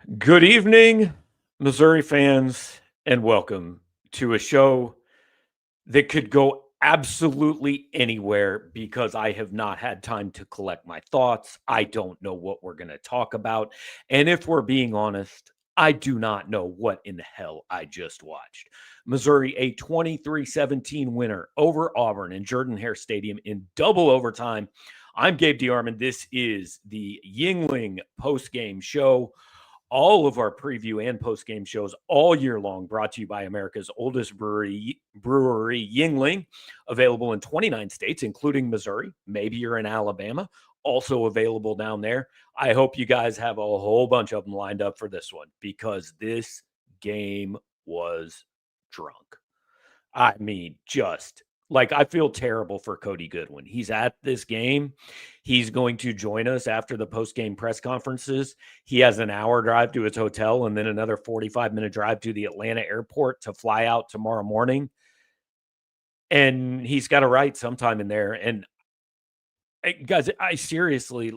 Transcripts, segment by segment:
Good evening, Missouri fans, and welcome to a show that could go absolutely anywhere because I have not had time to collect my thoughts. I don't know what we're going to talk about. And if we're being honest, I do not know what in the hell I just watched. Missouri, a 23-17 winner over Auburn in Jordan-Hare Stadium in double overtime. I'm Gabe DeArmond. This is the Yuengling post-game show. All of our preview and post-game shows all year long brought to you by America's oldest brewery, Yuengling, available in 29 states, including Missouri. Maybe you're in Alabama, also available down there. I hope you guys have a whole bunch of them lined up for this one because this game was drunk. I mean, just like I feel terrible for Cody Goodwin. He's at this game. He's going to join us after the post-game press conferences. He has an hour drive to his hotel and then another 45-minute drive to the Atlanta airport to fly out tomorrow morning. And he's got to write sometime in there. And guys, I seriously,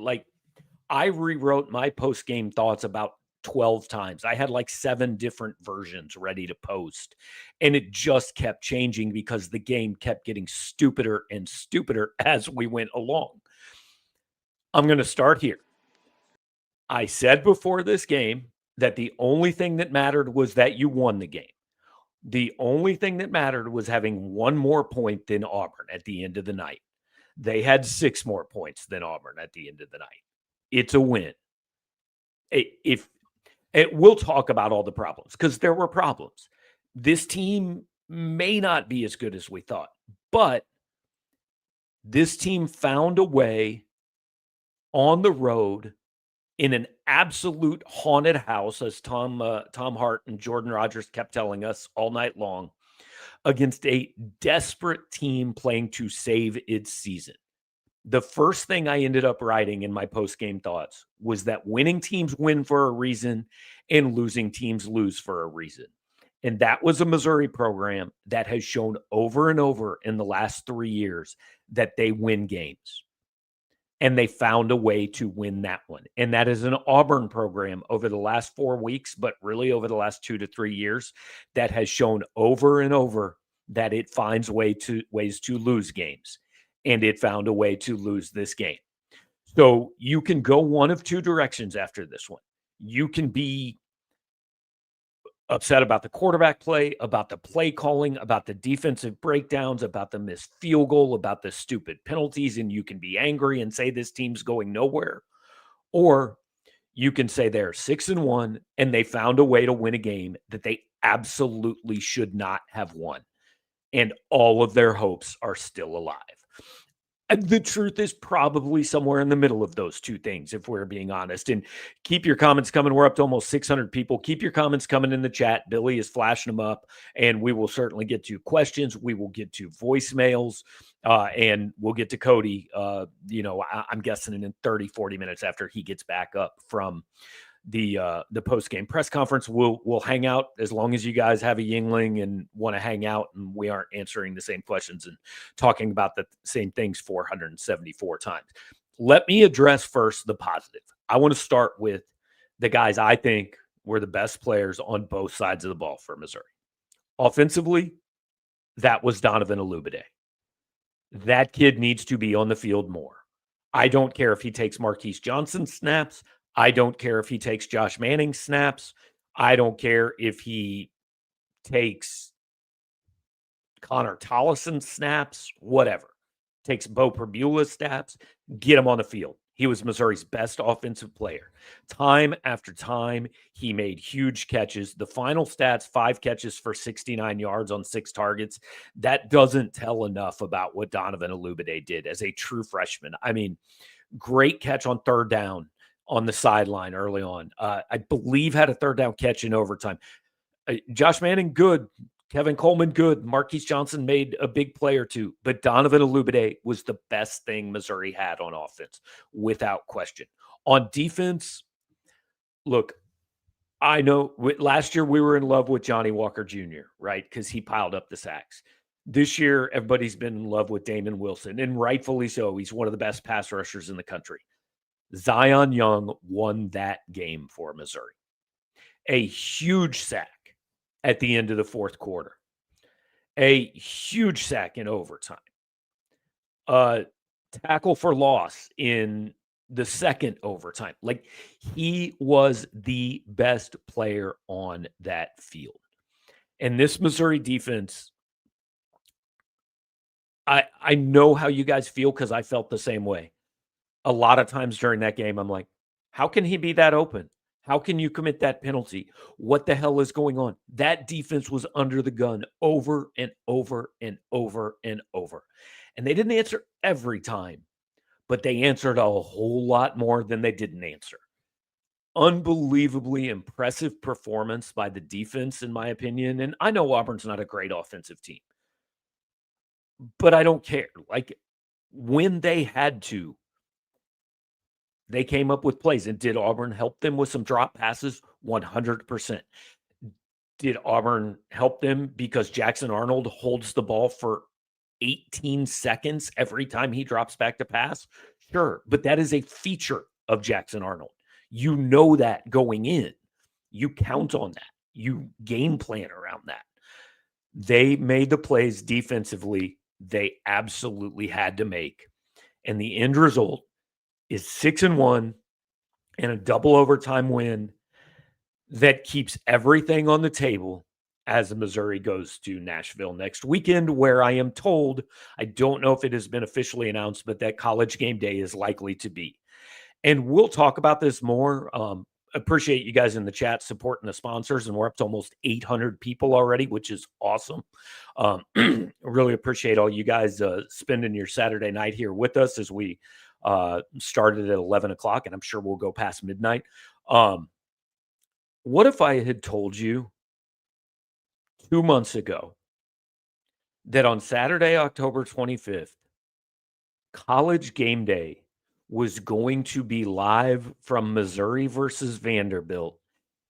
I rewrote my post-game thoughts about 12 times. I had like 7 different versions ready to post, and it just kept changing because the game kept getting stupider and stupider as we went along. I'm going to start here. I said before this game that the only thing that mattered was that you won the game. The only thing that mattered was having one more point than Auburn at the end of the night. They had 6 more points than Auburn at the end of the night. It's a win. If we'll talk about all the problems because there were problems. This team may not be as good as we thought, but this team found a way on the road in an absolute haunted house, as Tom Hart and Jordan Rodgers kept telling us all night long, against a desperate team playing to save its season. The first thing I ended up writing in my post-game thoughts was that winning teams win for a reason and losing teams lose for a reason. And that was a Missouri program that has shown over and over in the last 3 years that they win games. And they found a way to win that one. And that is an Auburn program over the last 4 weeks, but really over the last 2 to 3 years that has shown over and over that it finds ways to lose games. And it found a way to lose this game. So you can go one of 2 directions after this one. You can be upset about the quarterback play, about the play calling, about the defensive breakdowns, about the missed field goal, about the stupid penalties, and you can be angry and say this team's going nowhere. Or you can say they're 6-1 and they found a way to win a game that they absolutely should not have won. And all of their hopes are still alive. And the truth is probably somewhere in the middle of those 2 things, if we're being honest. And keep your comments coming. We're up to almost 600 people. Keep your comments coming in the chat. Billy is flashing them up, and we will certainly get to questions. We will get to voicemails, and we'll get to Cody, I'm guessing in 30, 40 minutes after he gets back up from the post-game press conference. We'll hang out as long as you guys have a Yuengling and want to hang out and we aren't answering the same questions and talking about the same things 474 times. Let me address first the positive. I want to start with the guys I think were the best players on both sides of the ball for Missouri. Offensively, that was Donovan Olubade. That kid needs to be on the field more. I don't care if he takes Marquise Johnson snaps. I don't care if he takes Josh Manning snaps. I don't care if he takes Connor Tollison snaps, whatever. Takes Bo Perbula snaps, get him on the field. He was Missouri's best offensive player. Time after time, he made huge catches. The final stats, 5 catches for 69 yards on 6 targets. That doesn't tell enough about what Donovan Olubade did as a true freshman. I mean, great catch on 3rd down on the sideline early on. I believe had a 3rd down catch in overtime. Josh Manning, good. Kevin Coleman, good. Marquise Johnson made a big play or 2. But Donovan Olubade was the best thing Missouri had on offense, without question. On defense, look, I know last year we were in love with Johnny Walker Jr., right? Because he piled up the sacks. This year, everybody's been in love with Damon Wilson, and rightfully so. He's one of the best pass rushers in the country. Zion Young won that game for Missouri. a huge sack at the end of the fourth quarter, a huge sack in overtime, tackle for loss in the second overtime. Like, he was the best player on that field. And this Missouri defense, I know how you guys feel because I felt the same way. A lot of times during that game, I'm like, how can he be that open? How can you commit that penalty? What the hell is going on? That defense was under the gun over and over and over and over. And they didn't answer every time, but they answered a whole lot more than they didn't answer. Unbelievably impressive performance by the defense, in my opinion. And I know Auburn's not a great offensive team, but I don't care. Like, when they had to, they came up with plays. And did Auburn help them with some drop passes? 100%. Did Auburn help them because Jackson Arnold holds the ball for 18 seconds every time he drops back to pass? Sure, but that is a feature of Jackson Arnold. You know that going in. You count on that. You game plan around that. They made the plays defensively they absolutely had to make. And the end result is 6-1 and a double overtime win that keeps everything on the table as Missouri goes to Nashville next weekend, where I am told, I don't know if it has been officially announced, but that College Game Day is likely to be. And we'll talk about this more. Appreciate you guys in the chat supporting the sponsors, and we're up to almost 800 people already, which is awesome. Really appreciate all you guys spending your Saturday night here with us as we started at 11 o'clock, and I'm sure we'll go past midnight. What if I had told you 2 months ago that on Saturday, October 25th, College Game Day was going to be live from Missouri versus Vanderbilt,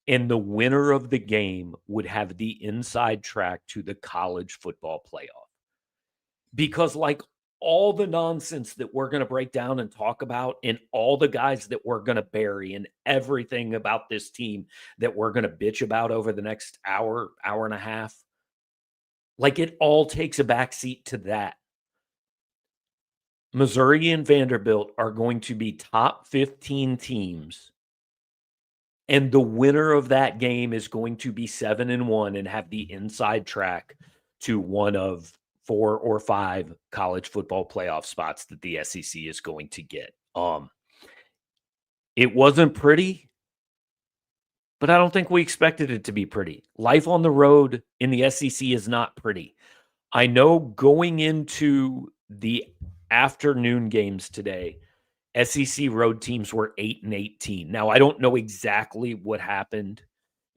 and the winner of the game would have the inside track to the college football playoff? Because, like, all the nonsense that we're going to break down and talk about, and all the guys that we're going to bury, and everything about this team that we're going to bitch about over the next hour, hour and a half, like, it all takes a backseat to that. Missouri and Vanderbilt are going to be top 15 teams, and the winner of that game is going to be 7-1 and have the inside track to one of 4 or 5 college football playoff spots that the SEC is going to get. It wasn't pretty, but I don't think we expected it to be pretty. Life on the road in the SEC is not pretty. I know going into the afternoon games today, SEC road teams were 8-18. Now, I don't know exactly what happened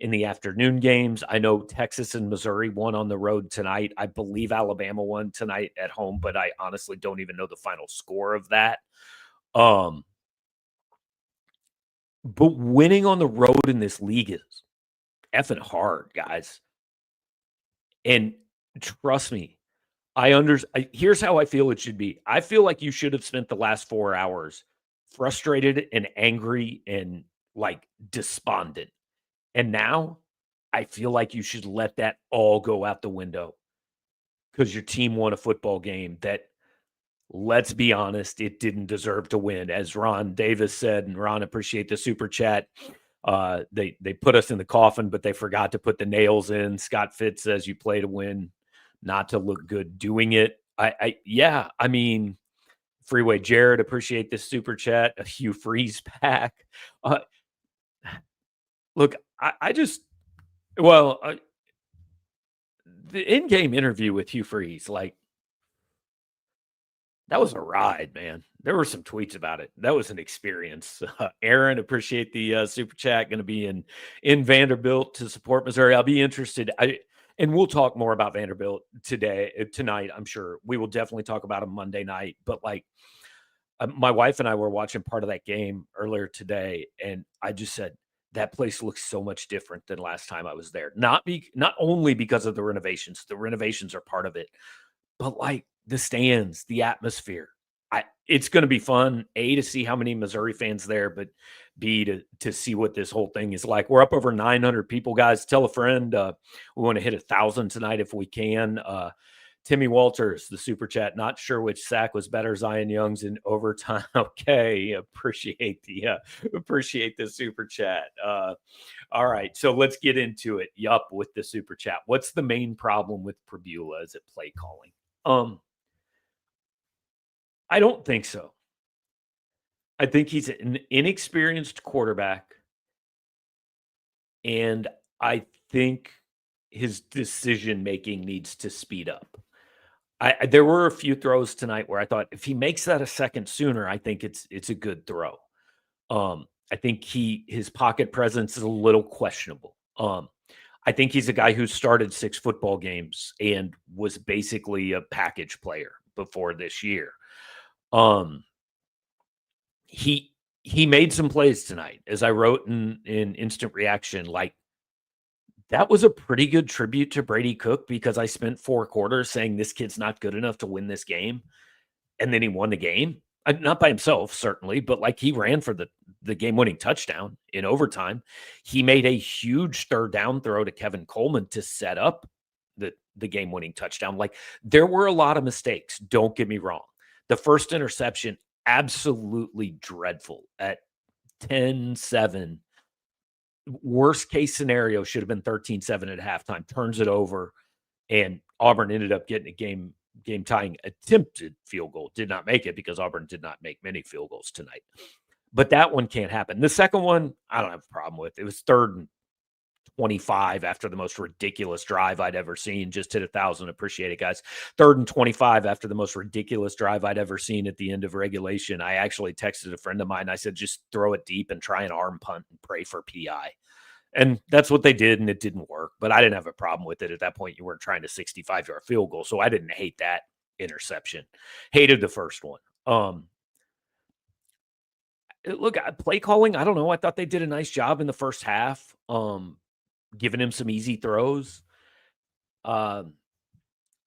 in the afternoon games. I know Texas and Missouri won on the road tonight. I believe Alabama won tonight at home, but I honestly don't even know the final score of that. But winning on the road in this league is effing hard, guys. And trust me, here's how I feel it should be. I feel like you should have spent the last 4 hours frustrated and angry and, like, despondent. And now I feel like you should let that all go out the window because your team won a football game that, let's be honest, it didn't deserve to win. As Ron Davis said, and Ron, appreciate the super chat. They put us in the coffin, but they forgot to put the nails in. Scott Fitz says you play to win, not to look good doing it. I mean, Freeway Jared, appreciate this super chat. A Hugh Freeze pack. Look, the in-game interview with Hugh Freeze, like, that was a ride, man. There were some tweets about it. That was an experience. Aaron, appreciate the super chat. Going to be in Vanderbilt to support Missouri. I'll be interested. And we'll talk more about Vanderbilt tonight. I'm sure we will definitely talk about them Monday night. But, like, my wife and I were watching part of that game earlier today, and I just said, that place looks so much different than last time I was there. Not only because of the renovations. The renovations are part of it, but, like, the stands, the atmosphere. It's going to be fun, to see how many Missouri fans there, but be to see what this whole thing is like. We're up over 900 people, guys. Tell a friend. We want to hit 1,000 tonight if we can. Timmy Walters, the super chat. Not sure which sack was better, Zion Young's in overtime. Okay, appreciate the super chat. All right, so let's get into it. Yup, with the super chat. What's the main problem with Prebula? Is it play calling? I don't think so. I think he's an inexperienced quarterback, and I think his decision making needs to speed up. There were a few throws tonight where I thought if he makes that a second sooner, I think it's a good throw. I think his pocket presence is a little questionable. I think he's a guy who started 6 football games and was basically a package player before this year. He made some plays tonight, as I wrote in instant reaction. Like, that was a pretty good tribute to Brady Cook, because I spent 4 quarters saying this kid's not good enough to win this game, and then he won the game. Not by himself, certainly, but like, he ran for the game-winning touchdown in overtime. He made a huge third down throw to Kevin Coleman to set up the game-winning touchdown. Like, there were a lot of mistakes. Don't get me wrong. The first interception, absolutely dreadful at 10-7. Worst case scenario should have been 13-7 at halftime. Turns it over, and Auburn ended up getting a game tying attempted field goal. Did not make it, because Auburn did not make many field goals tonight. But that one can't happen. The second one, I don't have a problem with. It was 3rd and 25 after the most ridiculous drive I'd ever seen. Just hit 1,000. Appreciate it, guys. 3rd and 25 after the most ridiculous drive I'd ever seen at the end of regulation. I actually texted a friend of mine. I said, just throw it deep and try an arm punt and pray for PI. And that's what they did, and it didn't work. But I didn't have a problem with it. At that point, you weren't trying to 65-yard field goal, so I didn't hate that interception. Hated the first one. Look, play calling, I don't know. I thought they did a nice job in the first half, giving him some easy throws. I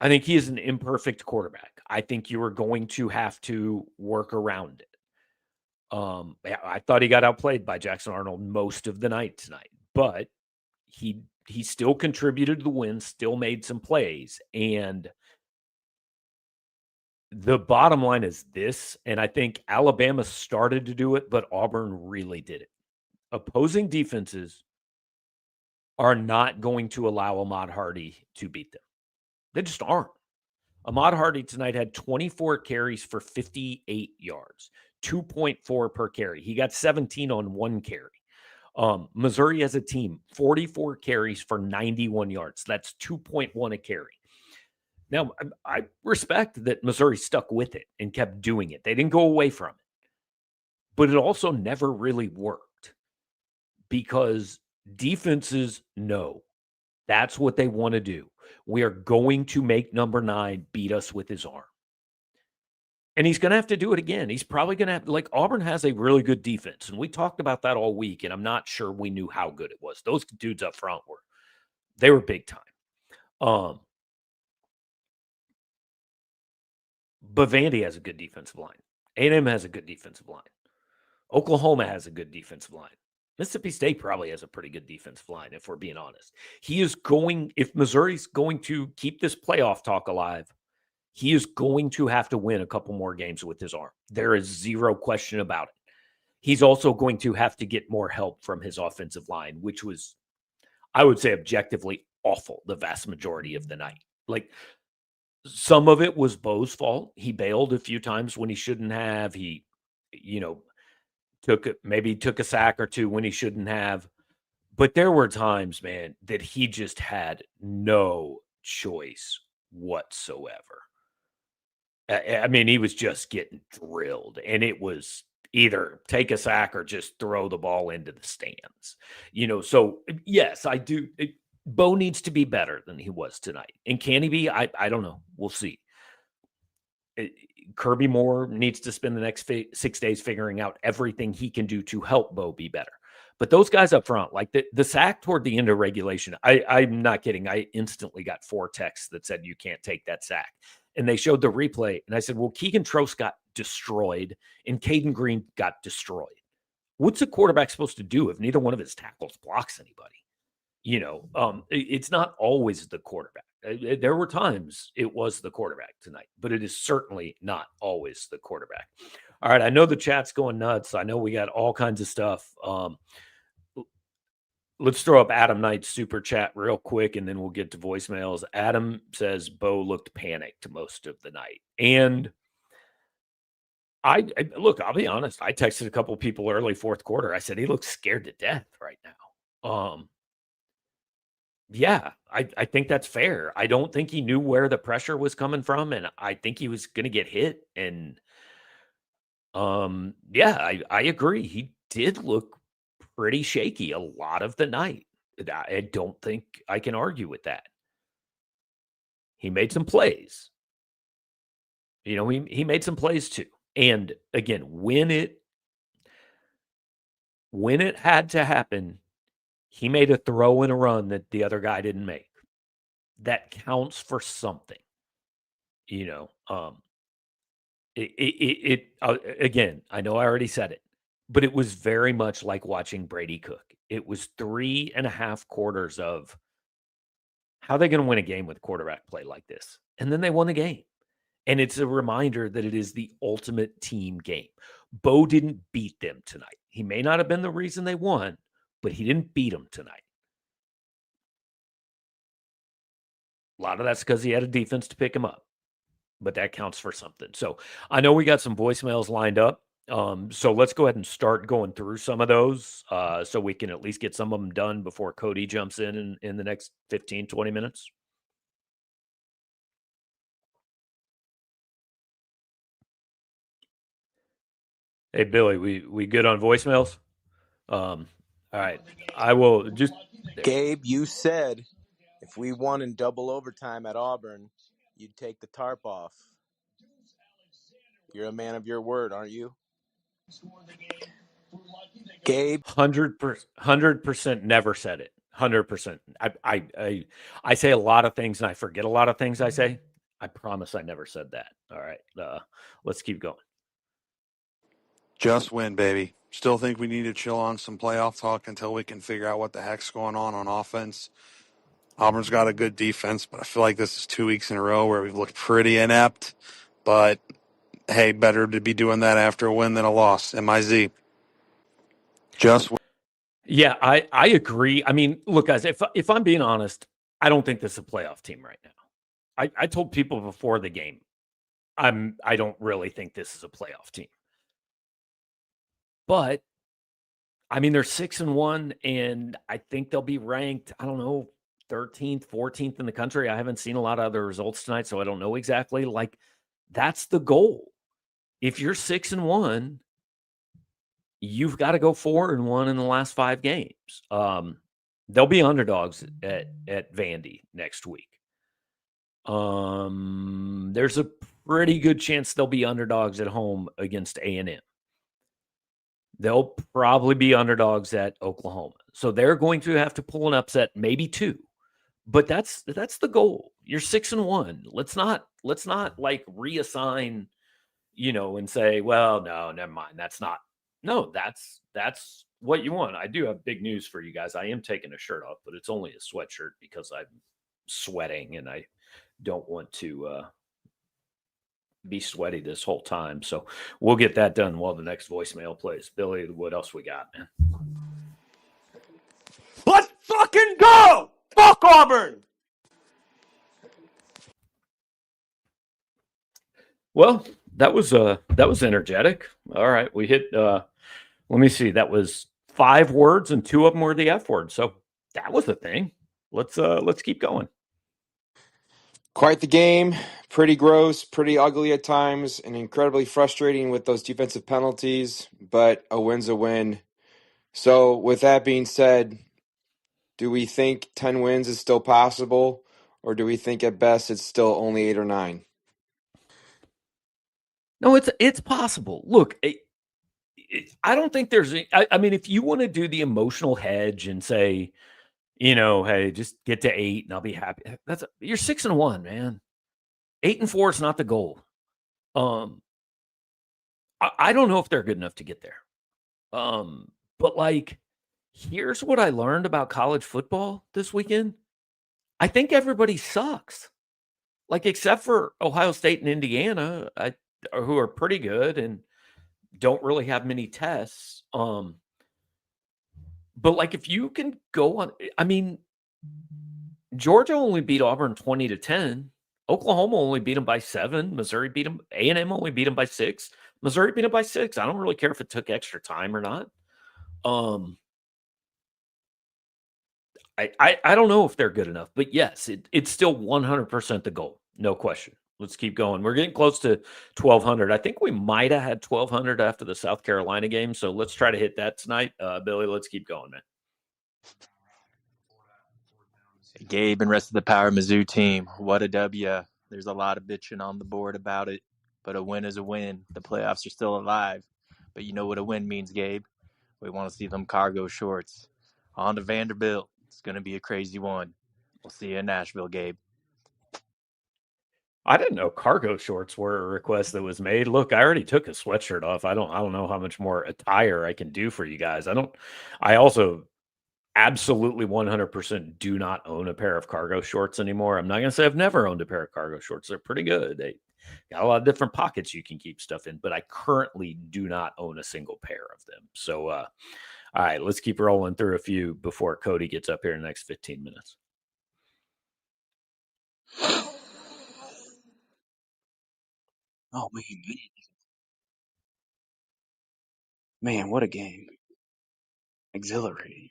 think he is an imperfect quarterback. I think you are going to have to work around it. I thought he got outplayed by Jackson Arnold most of the night tonight, but he still contributed to the win, still made some plays. And the bottom line is this, and I think Alabama started to do it, but Auburn really did it. Opposing defenses are not going to allow Ahmad Hardy to beat them. They just aren't. Ahmad Hardy tonight had 24 carries for 58 yards, 2.4 per carry. He got 17 on 1 carry. Missouri as a team, 44 carries for 91 yards. That's 2.1 a carry. Now, I respect that Missouri stuck with it and kept doing it. They didn't go away from it. But it also never really worked, because defenses know that's what they want to do. We are going to make number 9 beat us with his arm. And he's going to have to do it again. He's probably going to have, like, Auburn has a really good defense. And we talked about that all week, and I'm not sure we knew how good it was. Those dudes up front they were big time. But Vandy has a good defensive line. A&M has a good defensive line. Oklahoma has a good defensive line. Mississippi State probably has a pretty good defensive line, if we're being honest. If Missouri's going to keep this playoff talk alive, he is going to have to win a couple more games with his arm. There is zero question about it. He's also going to have to get more help from his offensive line, which was, I would say, objectively awful the vast majority of the night. Like, some of it was Bo's fault. He bailed a few times when he shouldn't have. He, took a sack or two when he shouldn't have. But there were times, man, that he just had no choice whatsoever. I mean, he was just getting drilled, and it was either take a sack or just throw the ball into the stands. So yes, I do. Bo needs to be better than he was tonight. And can he be? I don't know. We'll see. Kirby Moore needs to spend the next 6 days figuring out everything he can do to help Bo be better. But those guys up front, like the sack toward the end of regulation, I'm not kidding. I instantly got 4 texts that said, you can't take that sack. And they showed the replay. And I said, well, Keegan Trost got destroyed and Caden Green got destroyed. What's a quarterback supposed to do if neither one of his tackles blocks anybody? It's not always the quarterback. There were times it was the quarterback tonight, but it is certainly not always the quarterback. All right, I know the chat's going nuts. I know we got all kinds of stuff. Let's throw up Adam Knight's super chat real quick, and then we'll get to voicemails. Adam says Bo looked panicked most of the night, and look. I'll be honest. I texted a couple people early fourth quarter. I said he looks scared to death right now. Yeah, I think that's fair. I don't think he knew where the pressure was coming from, and I think he was going to get hit. And yeah, I agree. He did look pretty shaky a lot of the night. I don't think I can argue with that. He made some plays. He made some plays too. And again, when it had to happen, he made a throw and a run that the other guy didn't make. That counts for something. Again, I know I already said it, but it was very much like watching Brady cook. It was 3.5 quarters of how are they going to win a game with quarterback play like this? And then they won the game. And it's a reminder that it is the ultimate team game. Bo didn't beat them tonight. He may not have been the reason they won, but he didn't beat them tonight. A lot of that's because he had a defense to pick him up, but that counts for something. So I know we got some voicemails lined up. So let's go ahead and start going through some of those so we can at least get some of them done before Cody jumps in the next 15, 20 minutes. Hey, Billy, we good on voicemails? All right. I will just... Gabe, you said if we won in double overtime at Auburn, you'd take the tarp off. You're a man of your word, aren't you? Gabe, 100% never said it. 100%. I say a lot of things and I forget a lot of things I say. I promise I never said that. All right. Let's keep going. Just win, baby. Still think we need to chill on some playoff talk until we can figure out what the heck's going on offense. Auburn's got a good defense, but I feel like this is 2 weeks in a row where we've looked pretty inept. But, hey, better to be doing that after a win than a loss. MIZ. Just win. Yeah, I agree. I mean, look, guys, if I'm being honest, I don't think this is a playoff team right now. I told people before the game, I don't really think this is a playoff team. But I mean, they're 6-1, and I think they'll be ranked, I don't know, 13th, 14th in the country. I haven't seen a lot of other results tonight, so I don't know exactly. Like, that's the goal. If you're 6-1, you've got to go 4-1 in the last 5 games. They'll be underdogs at Vandy next week. There's a pretty good chance they'll be underdogs at home against A&M. They'll probably be underdogs at Oklahoma. So they're going to have to pull an upset, maybe 2. But that's the goal. You're 6-1. Let's not like reassign, and say, well, no, never mind. That's not. No, that's what you want. I do have big news for you guys. I am taking a shirt off, but it's only a sweatshirt because I'm sweating and I don't want to be sweaty this whole time. So we'll get that done while the next voicemail plays. Billy, what else we got, man? Let's fucking go! Fuck Auburn! Well, that was energetic. All right, we hit let me see. That was 5 words and 2 of them were the F word. So that was the thing. Let's keep going. Quite the game, pretty gross, pretty ugly at times, and incredibly frustrating with those defensive penalties, but a win's a win. So with that being said, do we think 10 wins is still possible, or do we think at best it's still only 8 or 9? No, it's possible. Look, I don't think there's I mean, if you want to do the emotional hedge and say, hey, just get to 8 and I'll be happy. You're 6-1, man. 8-4 is not the goal. I don't know if they're good enough to get there. But like, here's what I learned about college football this weekend. I think everybody sucks. Like, except for Ohio State and Indiana, who are pretty good and don't really have many tests. But like, if you can go on, I mean, Georgia only beat Auburn 20-10. Oklahoma only beat them by 7. Missouri beat them. A&M only beat them by 6. Missouri beat them by 6. I don't really care if it took extra time or not. I don't know if they're good enough, but yes, it's still 100% the goal. No question. Let's keep going. We're getting close to 1,200. I think we might have had 1,200 after the South Carolina game, so let's try to hit that tonight. Billy, let's keep going, man. Gabe and rest of the Power Mizzou team, what a W. There's a lot of bitching on the board about it, but a win is a win. The playoffs are still alive. But you know what a win means, Gabe? We want to see them cargo shorts. On to Vanderbilt. It's going to be a crazy one. We'll see you in Nashville, Gabe. I didn't know cargo shorts were a request that was made. Look, I already took a sweatshirt off. I don't know how much more attire I can do for you guys. I also absolutely 100% do not own a pair of cargo shorts anymore. I'm not going to say I've never owned a pair of cargo shorts. They're pretty good. They got a lot of different pockets you can keep stuff in, but I currently do not own a single pair of them. So, all right, let's keep rolling through a few before Cody gets up here in the next 15 minutes. Oh, man, what a game. Exhilarating.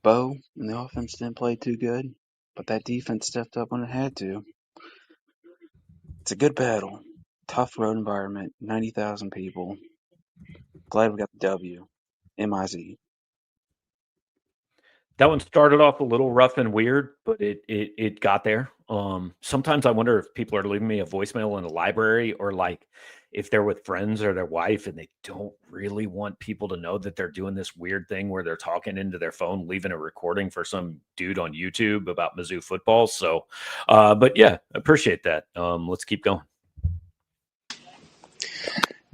Bo and the offense didn't play too good, but that defense stepped up when it had to. It's a good battle. Tough road environment, 90,000 people. Glad we got the W. MIZ. That one started off a little rough and weird, but it got there. Sometimes I wonder if people are leaving me a voicemail in the library, or like if they're with friends or their wife and they don't really want people to know that they're doing this weird thing where they're talking into their phone, leaving a recording for some dude on YouTube about Mizzou football. So, but yeah, appreciate that. Let's keep going.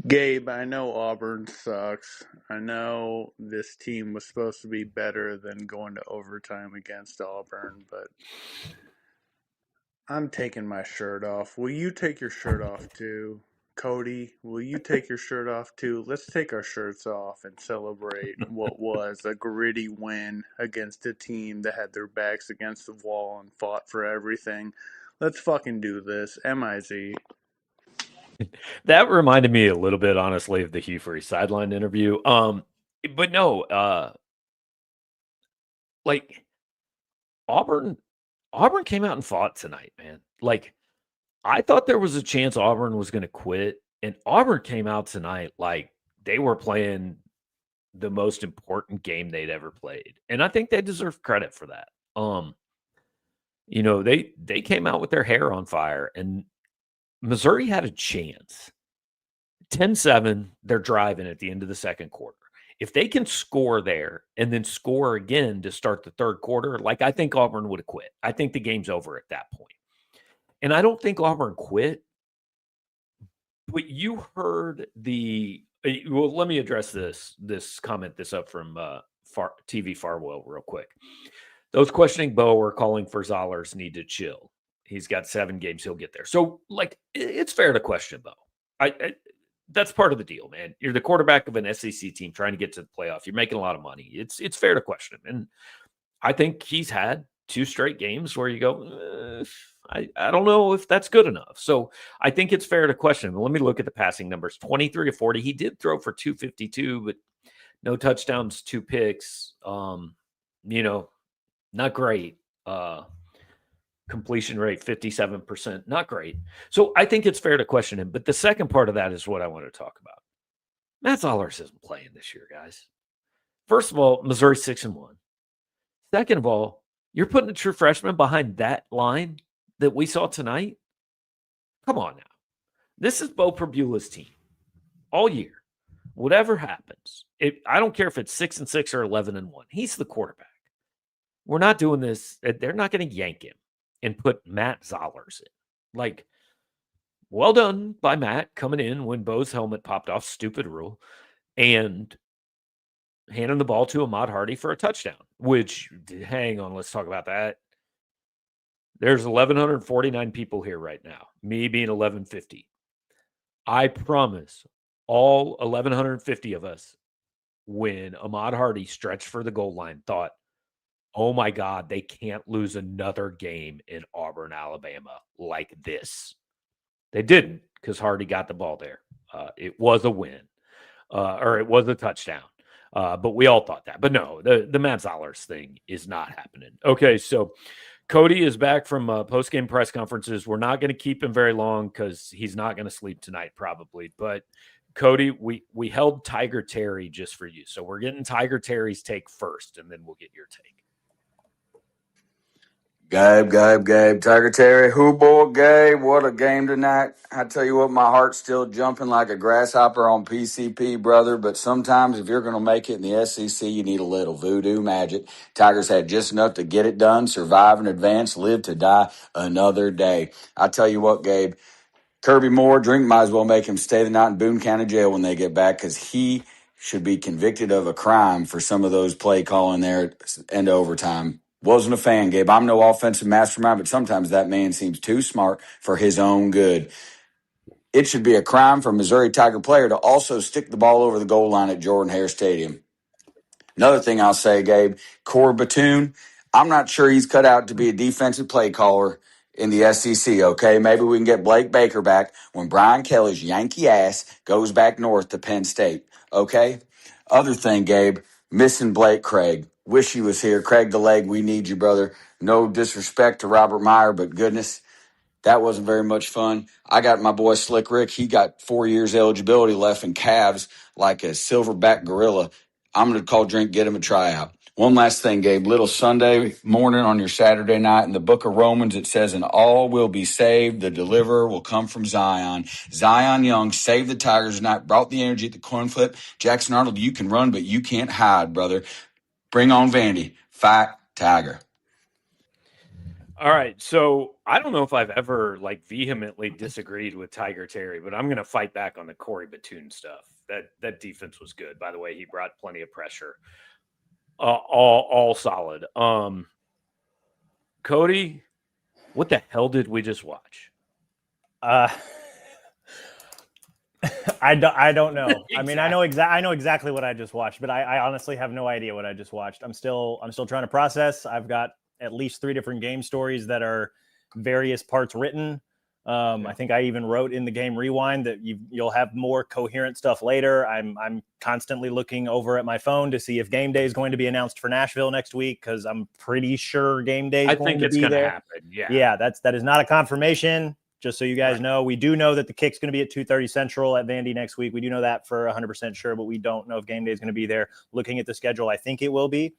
Gabe, I know Auburn sucks. I know this team was supposed to be better than going to overtime against Auburn, but I'm taking my shirt off. Will you take your shirt off too? Cody, will you take your shirt off too? Let's take our shirts off and celebrate what was a gritty win against a team that had their backs against the wall and fought for everything. Let's fucking do this. MIZ. That reminded me a little bit, honestly, of the Hugh Freeze sideline interview. But no, like Auburn came out and fought tonight, man. Like, I thought there was a chance Auburn was going to quit, and Auburn came out tonight like they were playing the most important game they'd ever played, and I think they deserve credit for that. They came out with their hair on fire, and Missouri had a chance. 10-7, they're driving at the end of the second quarter. If they can score there and then score again to start the third quarter, like, I think Auburn would have quit. I think the game's over at that point. And I don't think Auburn quit. But you heard well, let me address this comment up from TV Farwell real quick. Those questioning Bo are calling for Zollers need to chill. He's got 7 games. He'll get there. So, like, it's fair to question Bo. That's part of the deal, man. You're the quarterback of an SEC team trying to get to the playoff. You're making a lot of money. It's fair to question him. And I think he's had 2 straight games where you go, I don't know if that's good enough. So I think it's fair to question him. Let me look at the passing numbers. 23 of 40. He did throw for 252, but no touchdowns, 2 picks. Not great. Completion rate 57%, not great. So I think it's fair to question him. But the second part of that is what I want to talk about. Matt Zollers isn't playing this year, guys. First of all, Missouri 6-1. Second of all, you're putting a true freshman behind that line that we saw tonight. Come on now. This is Bo Perbula's team all year. Whatever happens, I don't care if it's 6-6 or 11-1. He's the quarterback. We're not doing this. They're not going to yank him and put Matt Zollers in. Like, well done by Matt coming in when Bo's helmet popped off. Stupid rule. and handing the ball to Ahmad Hardy for a touchdown, which, hang on, let's talk about that. There's 1,149 people here right now, me being 1,150. I promise all 1,150 of us, when Ahmad Hardy stretched for the goal line, thought, oh my God, they can't lose another game in Auburn, Alabama like this. They didn't, because Hardy got the ball there. It was a win, or it was a touchdown. But we all thought that. But no, the Matt Zollers thing is not happening. Okay, so Cody is back from post-game press conferences. We're not going to keep him very long because he's not going to sleep tonight probably. But Cody, we held Tiger Terry just for you. So we're getting Tiger Terry's take first, and then we'll get your take. Gabe, Tiger Terry, who boy, Gabe, what a game tonight. I tell you what, my heart's still jumping like a grasshopper on PCP, brother, but sometimes if you're going to make it in the SEC, you need a little voodoo magic. Tigers had just enough to get it done, survive and advance, live to die another day. I tell you what, Gabe, Kirby Moore, Drink might as well make him stay the night in Boone County Jail when they get back, because he should be convicted of a crime for some of those play calling there at end of overtime. Wasn't a fan, Gabe. I'm no offensive mastermind, but sometimes that man seems too smart for his own good. It should be a crime for a Missouri Tiger player to also stick the ball over the goal line at Jordan-Hare Stadium. Another thing I'll say, Gabe, Corey Batoon, I'm not sure he's cut out to be a defensive play caller in the SEC, okay? Maybe we can get Blake Baker back when Brian Kelly's Yankee ass goes back north to Penn State, okay? Other thing, Gabe, missing Blake Craig. Wish he was here. Craig the Leg, we need you, brother. No disrespect to Robert Meyer, but goodness, that wasn't very much fun. I got my boy Slick Rick. He got 4 years eligibility left in calves like a silverback gorilla. I'm going to call Drink, get him a tryout. One last thing, Gabe. Little Sunday morning on your Saturday night in the book of Romans, it says, and all will be saved. The deliverer will come from Zion. Zion Young saved the Tigers tonight, brought the energy at the coin flip. Jackson Arnold, you can run, but you can't hide, brother. Bring on Vandy. Fight Tiger. All right, so I don't know if I've ever vehemently disagreed with Tiger Terry, but I'm going to fight back on the Corey Batoon stuff. That defense was good. By the way, he brought plenty of pressure. All solid. Cody, what the hell did we just watch? I don't know. Exactly. I mean, I know exactly what I just watched, but I honestly have no idea what I just watched. I'm still trying to process. I've got at least 3 different game stories that are various parts written. I think I even wrote in the game rewind that you'll have more coherent stuff later. I'm constantly looking over at my phone to see if game day is going to be announced for Nashville next week, because I'm pretty sure game day is going to be there. I think it's going to happen. Yeah, that is not a confirmation. Just so you guys know, we do know that the kick's going to be at 2:30 Central at Vandy next week. We do know that for 100% sure, but we don't know if game day is going to be there. Looking at the schedule, I think it will be.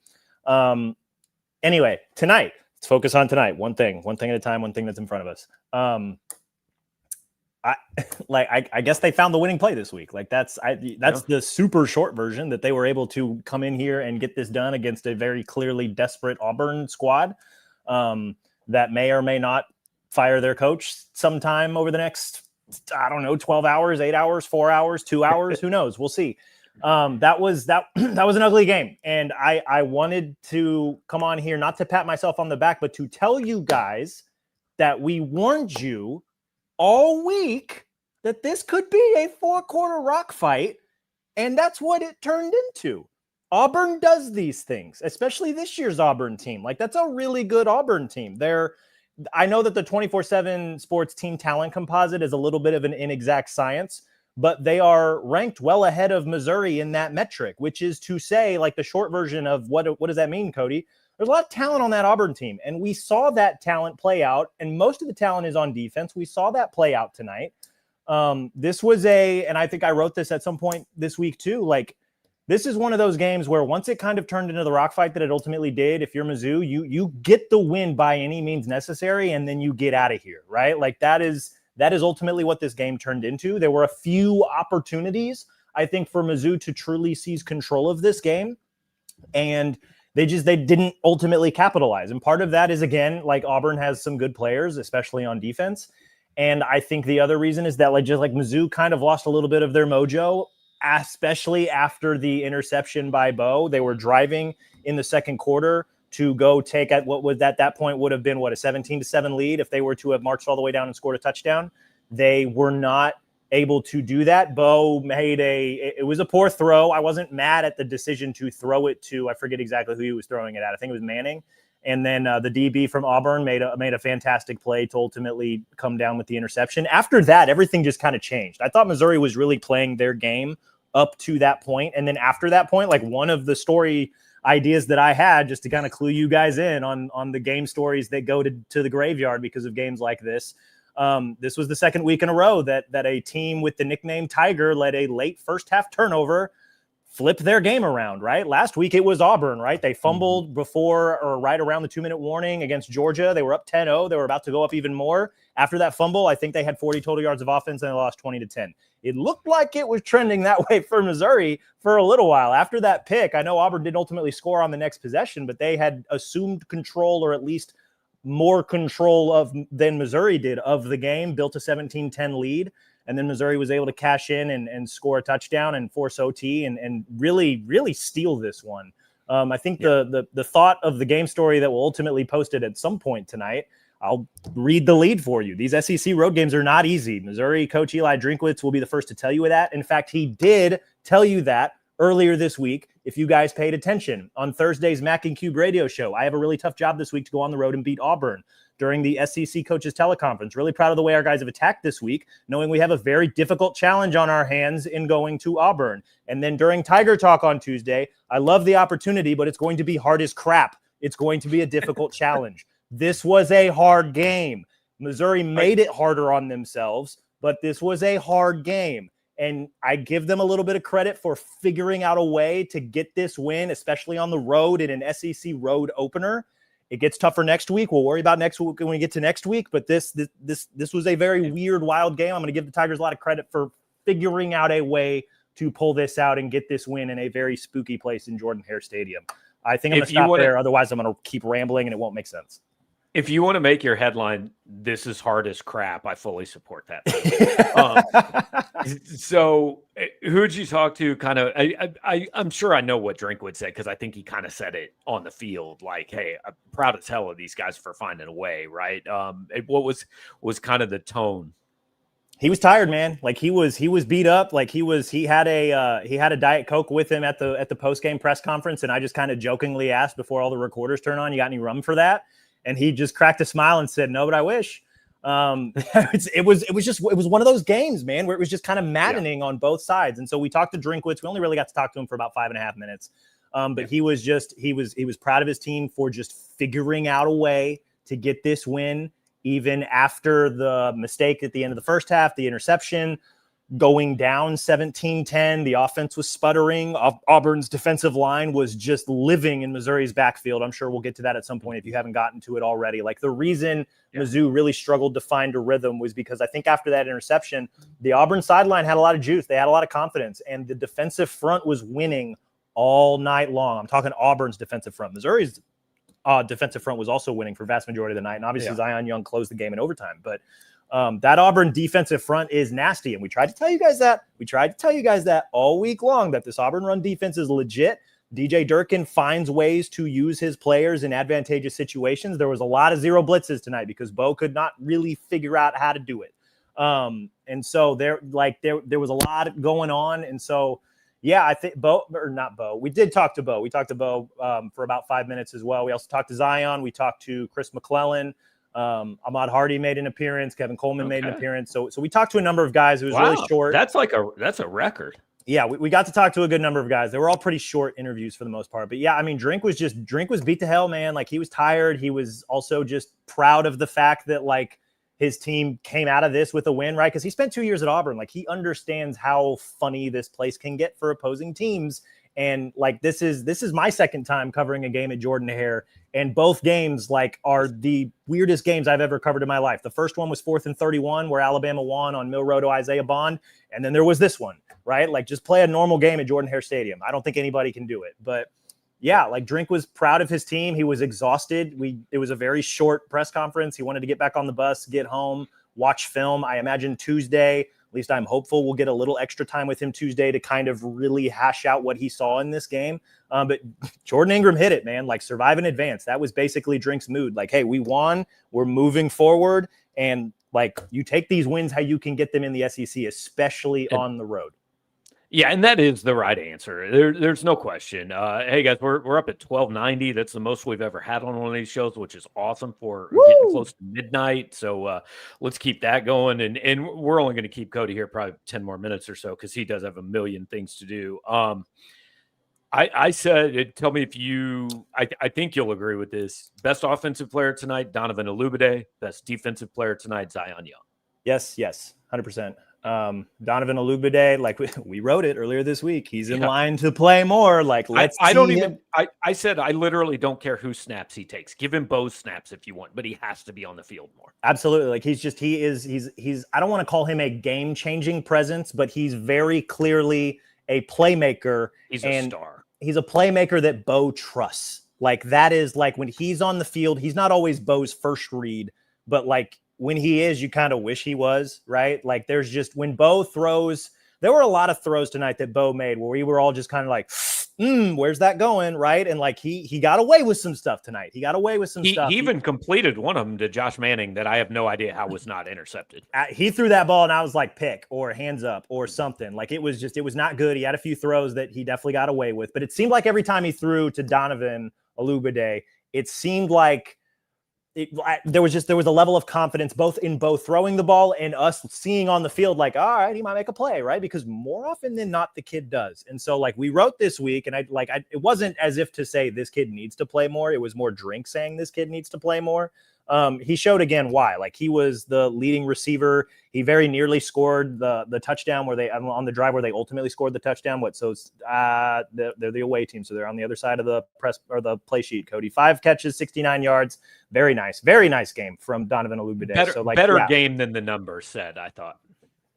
Anyway, tonight, let's focus on tonight. One thing at a time, one thing that's in front of us. I guess they found the winning play this week. That's the super short version, that they were able to come in here and get this done against a very clearly desperate Auburn squad that may or may not fire their coach sometime over the next, 12 hours, 8 hours, 4 hours, 2 hours. Who knows? We'll see. That was an ugly game. And I wanted to come on here, not to pat myself on the back, but to tell you guys that we warned you all week that this could be a 4-quarter rock fight. And that's what it turned into. Auburn does these things, especially this year's Auburn team. That's a really good Auburn team. I know that the 24/7 Sports team talent composite is a little bit of an inexact science, but they are ranked well ahead of Missouri in that metric, which is to say, the short version of what does that mean, Cody? There's a lot of talent on that Auburn team, and we saw that talent play out, and most of the talent is on defense. We saw that play out tonight. This was and I think I wrote this at some point this week too, this is one of those games where once it kind of turned into the rock fight that it ultimately did, if you're Mizzou, you get the win by any means necessary, and then you get out of here, right? That is ultimately what this game turned into. There were a few opportunities, I think, for Mizzou to truly seize control of this game, and they didn't ultimately capitalize. And part of that is, again, Auburn has some good players, especially on defense. And I think the other reason is that Mizzou kind of lost a little bit of their mojo especially after the interception by Bo. They were driving in the second quarter to go take at what was at that point would have been a 17-7 lead if they were to have marched all the way down and scored a touchdown. They were not able to do that. Bo made it was a poor throw. I wasn't mad at the decision to throw it to, I forget exactly who he was throwing it at. I think it was Manning. And then the DB from Auburn made a fantastic play to ultimately come down with the interception. After that, everything just kind of changed. I thought Missouri was really playing their game up to that point. And then after that point, like one of the story ideas that I had, just to kind of clue you guys in on the game stories that go to the graveyard because of games like this. This was the second week in a row that a team with the nickname Tiger led a late first half turnover, flip their game around, right? Last week it was Auburn, right? They fumbled before or right around the 2-minute warning against Georgia. They were up 10-0. They were about to go up even more. After that fumble, I think they had 40 total yards of offense and they lost 20-10. It looked like it was trending that way for Missouri for a little while. After that pick, I know Auburn didn't ultimately score on the next possession, but they had assumed control, or at least more control than Missouri did of the game, built a 17-10 lead. And then Missouri was able to cash in and score a touchdown and force OT and really, really steal this one. I think the thought of the game story that we'll ultimately post it at some point tonight, I'll read the lead for you. These SEC road games are not easy. Missouri coach Eli Drinkwitz will be the first to tell you that. In fact, he did tell you that earlier this week, if you guys paid attention on Thursday's Mac and Cube radio show. I have a really tough job this week to go on the road and beat Auburn during the SEC coaches teleconference. Really proud of the way our guys have attacked this week, knowing we have a very difficult challenge on our hands in going to Auburn. And then during Tiger Talk on Tuesday, I love the opportunity, but it's going to be hard as crap. It's going to be a difficult challenge. This was a hard game. Missouri made it harder on themselves, but this was a hard game. And I give them a little bit of credit for figuring out a way to get this win, especially on the road in an SEC road opener. It gets tougher next week. We'll worry about next week when we get to next week. But this was a very weird, wild game. I'm going to give the Tigers a lot of credit for figuring out a way to pull this out and get this win in a very spooky place in Jordan-Hare Stadium. I think I'm going to stop there. Otherwise, I'm going to keep rambling and it won't make sense. If you want to make your headline, "This is hard as crap," I fully support that. So who'd you talk to? Kind of, I'm sure I know what Drinkwitz said, because I think he kind of said it on the field, like, "Hey, I'm proud as hell of these guys for finding a way." Right? What was kind of the tone? He was tired, man. Like he was beat up. Like he had a Diet Coke with him at the post-game press conference, and I just kind of jokingly asked before all the recorders turn on, "You got any rum for that?" And he just cracked a smile and said, "No, but I wish." It was one of those games, man, where it was just kind of maddening on both sides. And so we talked to Drinkwitz. We only really got to talk to him for about 5.5 minutes. But he was proud of his team for just figuring out a way to get this win, even after the mistake at the end of the first half, the interception, going down 17-10. The offense was sputtering. Auburn's defensive line was just living in Missouri's backfield. I'm sure we'll get to that at some point if you haven't gotten to it already. Like the reason Mizzou really struggled to find a rhythm was because I think after that interception, the Auburn sideline had a lot of juice. They had a lot of confidence, and the defensive front was winning all night long. I'm talking Auburn's defensive front. Missouri's defensive front was also winning for vast majority of the night. And obviously Zion Young closed the game in overtime, but that Auburn defensive front is nasty. And we tried to tell you guys that. We tried to tell you guys that all week long, that this Auburn run defense is legit. DJ Durkin finds ways to use his players in advantageous situations. There was a lot of zero blitzes tonight because Bo could not really figure out how to do it. And so there was a lot going on. And so, yeah, I think we did talk to Bo. We talked to Bo for about 5 minutes as well. We also talked to Zion. We talked to Chris McClellan. Ahmad Hardy made an appearance. Kevin Coleman made an appearance. So we talked to a number of guys. It was really short. That's a record. Yeah, we got to talk to a good number of guys. They were all pretty short interviews for the most part. But yeah, I mean, Drink was beat to hell, man. Like he was tired. He was also just proud of the fact that like his team came out of this with a win, right? Because he spent 2 years at Auburn. Like he understands how funny this place can get for opposing teams. And like this is my second time covering a game at Jordan-Hare, and both games like are the weirdest games I've ever covered in my life. The first one was 4th and 31, where Alabama won on Mill Road to Isaiah Bond, and then there was this one, right? Like just play a normal game at Jordan-Hare Stadium. I don't think anybody can do it, but yeah, like Drink was proud of his team. He was exhausted. It was a very short press conference. He wanted to get back on the bus, get home, watch film. I imagine Tuesday At least I'm hopeful we'll get a little extra time with him Tuesday to kind of really hash out what he saw in this game. But Jordan Ingram hit it, man. Like, survive in advance. That was basically Drink's mood. Like, hey, we won. We're moving forward. And, like, you take these wins how you can get them in the SEC, especially on the road. Yeah, and that is the right answer. There's no question. Hey, guys, we're up at 1290. That's the most we've ever had on one of these shows, which is awesome for getting close to midnight. So let's keep that going. And we're only going to keep Cody here probably 10 more minutes or so because he does have a million things to do. I said, tell me if I think you'll agree with this. Best offensive player tonight, Donovan Olubade. Best defensive player tonight, Zion Young. Yes, 100%. Donovan Olubade, like we wrote it earlier this week, he's in line to play more. Like, let's I said I literally don't care who snaps he takes. Give him Bo's snaps if you want, but he has to be on the field more. Absolutely. Like, he's I don't want to call him a game-changing presence, but he's very clearly a playmaker. He's a star. He's a playmaker that Bo trusts. Like, that is, like, when he's on the field, he's not always Bo's first read, but like, when he is, you kind of wish he was, right? Like, there's just, when Bo throws, there were a lot of throws tonight that Bo made where we were all just kind of like, where's that going, right? And like, he got away with some stuff tonight. He got away with some stuff. He even completed one of them to Josh Manning that I have no idea how was not intercepted. He threw that ball and I was like, pick or hands up or something. Like, it was not good. He had a few throws that he definitely got away with, but it seemed like every time he threw to Donovan Olubade, it seemed like there was a level of confidence both throwing the ball and us seeing on the field, like, all right, he might make a play, right? Because more often than not, the kid does. And so, like, we wrote this week, and it wasn't as if to say this kid needs to play more. It was more Drink saying this kid needs to play more. He showed again why. Like, he was the leading receiver. He very nearly scored the touchdown where they on the drive where they ultimately scored the touchdown. They're the away team, so they're on the other side of the press or the play sheet. Cody, 5 catches, 69 yards. Very nice game from Donovan Olubade. Better game than the numbers said, I thought.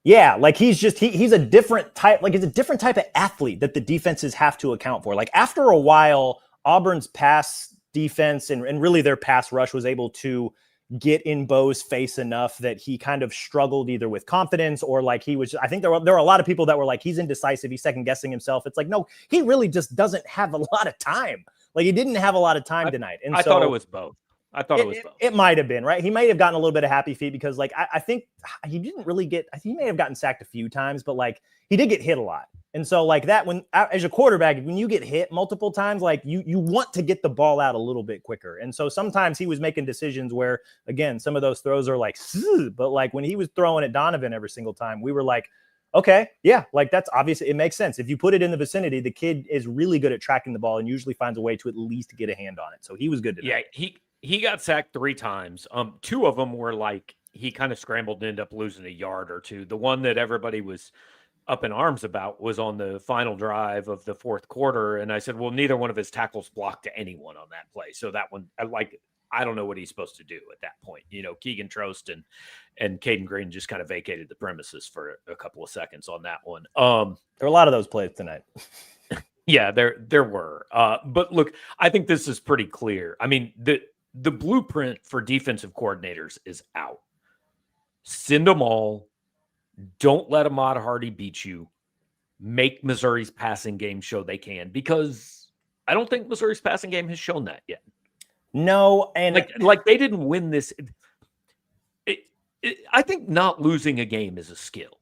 Yeah, like, he's a different type. Like, it's a different type of athlete that the defenses have to account for. Like, after a while, Auburn's pass defense and really their pass rush was able to get in Bo's face enough that he kind of struggled either with confidence or like he was. I think there were a lot of people that were like, he's indecisive, he's second guessing himself. It's like, no, he really just doesn't have a lot of time. Like, he didn't have a lot of time tonight. And I thought it was both. It might have been, right? He might have gotten a little bit of happy feet because, like, I think he didn't really he may have gotten sacked a few times, but like, he did get hit a lot. And so, like, that, when as a quarterback, when you get hit multiple times, like, you want to get the ball out a little bit quicker. And so sometimes he was making decisions where, again, some of those throws are like, but like, when he was throwing at Donovan every single time, we were like, okay, yeah, like, that's obviously, it makes sense. If you put it in the vicinity, the kid is really good at tracking the ball and usually finds a way to at least get a hand on it. So he was good today. Yeah, he got sacked 3 times. 2 of them were like, he kind of scrambled and ended up losing a yard or two. The one that everybody was up in arms about was on the final drive of the 4th quarter. And I said, well, neither one of his tackles blocked to anyone on that play. So that one, I don't know what he's supposed to do at that point. You know, Keegan Trost and Caden Green just kind of vacated the premises for a couple of seconds on that one. There were a lot of those plays tonight. Yeah, there were. But look, I think this is pretty clear. I mean, the blueprint for defensive coordinators is out. Send them all. Don't let Ahmad Hardy beat you. Make Missouri's passing game show they can, because I don't think Missouri's passing game has shown that yet. No, and like they didn't win this. I think not losing a game is a skill.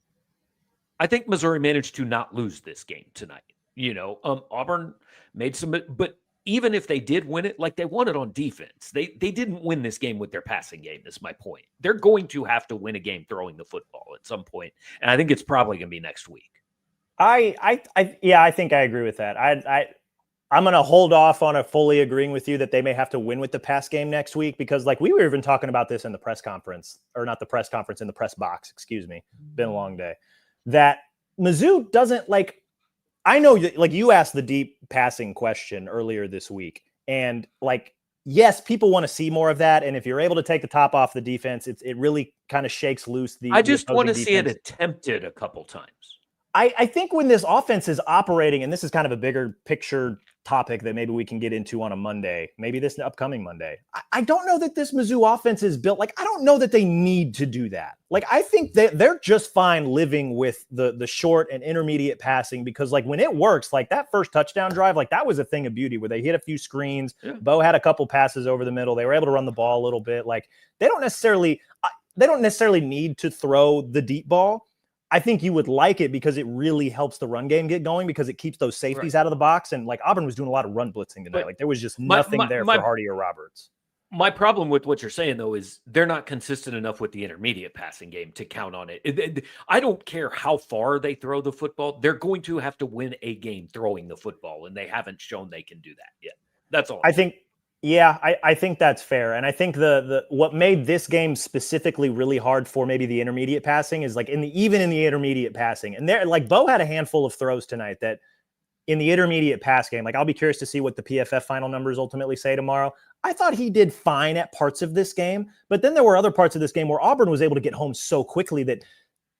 I think Missouri managed to not lose this game tonight. You know, Auburn made some, but even if they did win it, like, they won it on defense. They didn't win this game with their passing game, is my point. They're going to have to win a game throwing the football at some point, and I think it's probably going to be next week. I think I agree with that. I'm going to hold off on fully agreeing with you that they may have to win with the pass game next week, because, like, we were even talking about this in the press conference, or not the press conference, in the press box, excuse me. Been a long day. That Mizzou doesn't, like, I know, like, you asked the deep passing question earlier this week, and, like, yes, people want to see more of that. And if you're able to take the top off the defense, it really kind of shakes loose the. I just want to see it attempted a couple times. I think when this offense is operating, and this is kind of a bigger picture topic that maybe we can get into on a Monday, maybe this upcoming Monday. I don't know that this Mizzou offense is built. Like, I don't know that they need to do that. Like, I think that they're just fine living with the short and intermediate passing, because like when it works, like that first touchdown drive, like that was a thing of beauty where they hit a few screens. Yeah. Bo had a couple passes over the middle. They were able to run the ball a little bit. Like they don't necessarily need to throw the deep ball. I think you would like it because it really helps the run game get going, because it keeps those safeties out of the box. And like Auburn was doing a lot of run blitzing tonight. But like there was just nothing there for Hardy or Roberts. My problem with what you're saying, though, is they're not consistent enough with the intermediate passing game to count on it. I don't care how far they throw the football. They're going to have to win a game throwing the football, and they haven't shown they can do that yet. That's all. I think that's fair. And I think the what made this game specifically really hard for maybe the intermediate passing is like even in the intermediate passing. And there, like Bo had a handful of throws tonight that in the intermediate pass game, like I'll be curious to see what the PFF final numbers ultimately say tomorrow. I thought he did fine at parts of this game, but then there were other parts of this game where Auburn was able to get home so quickly that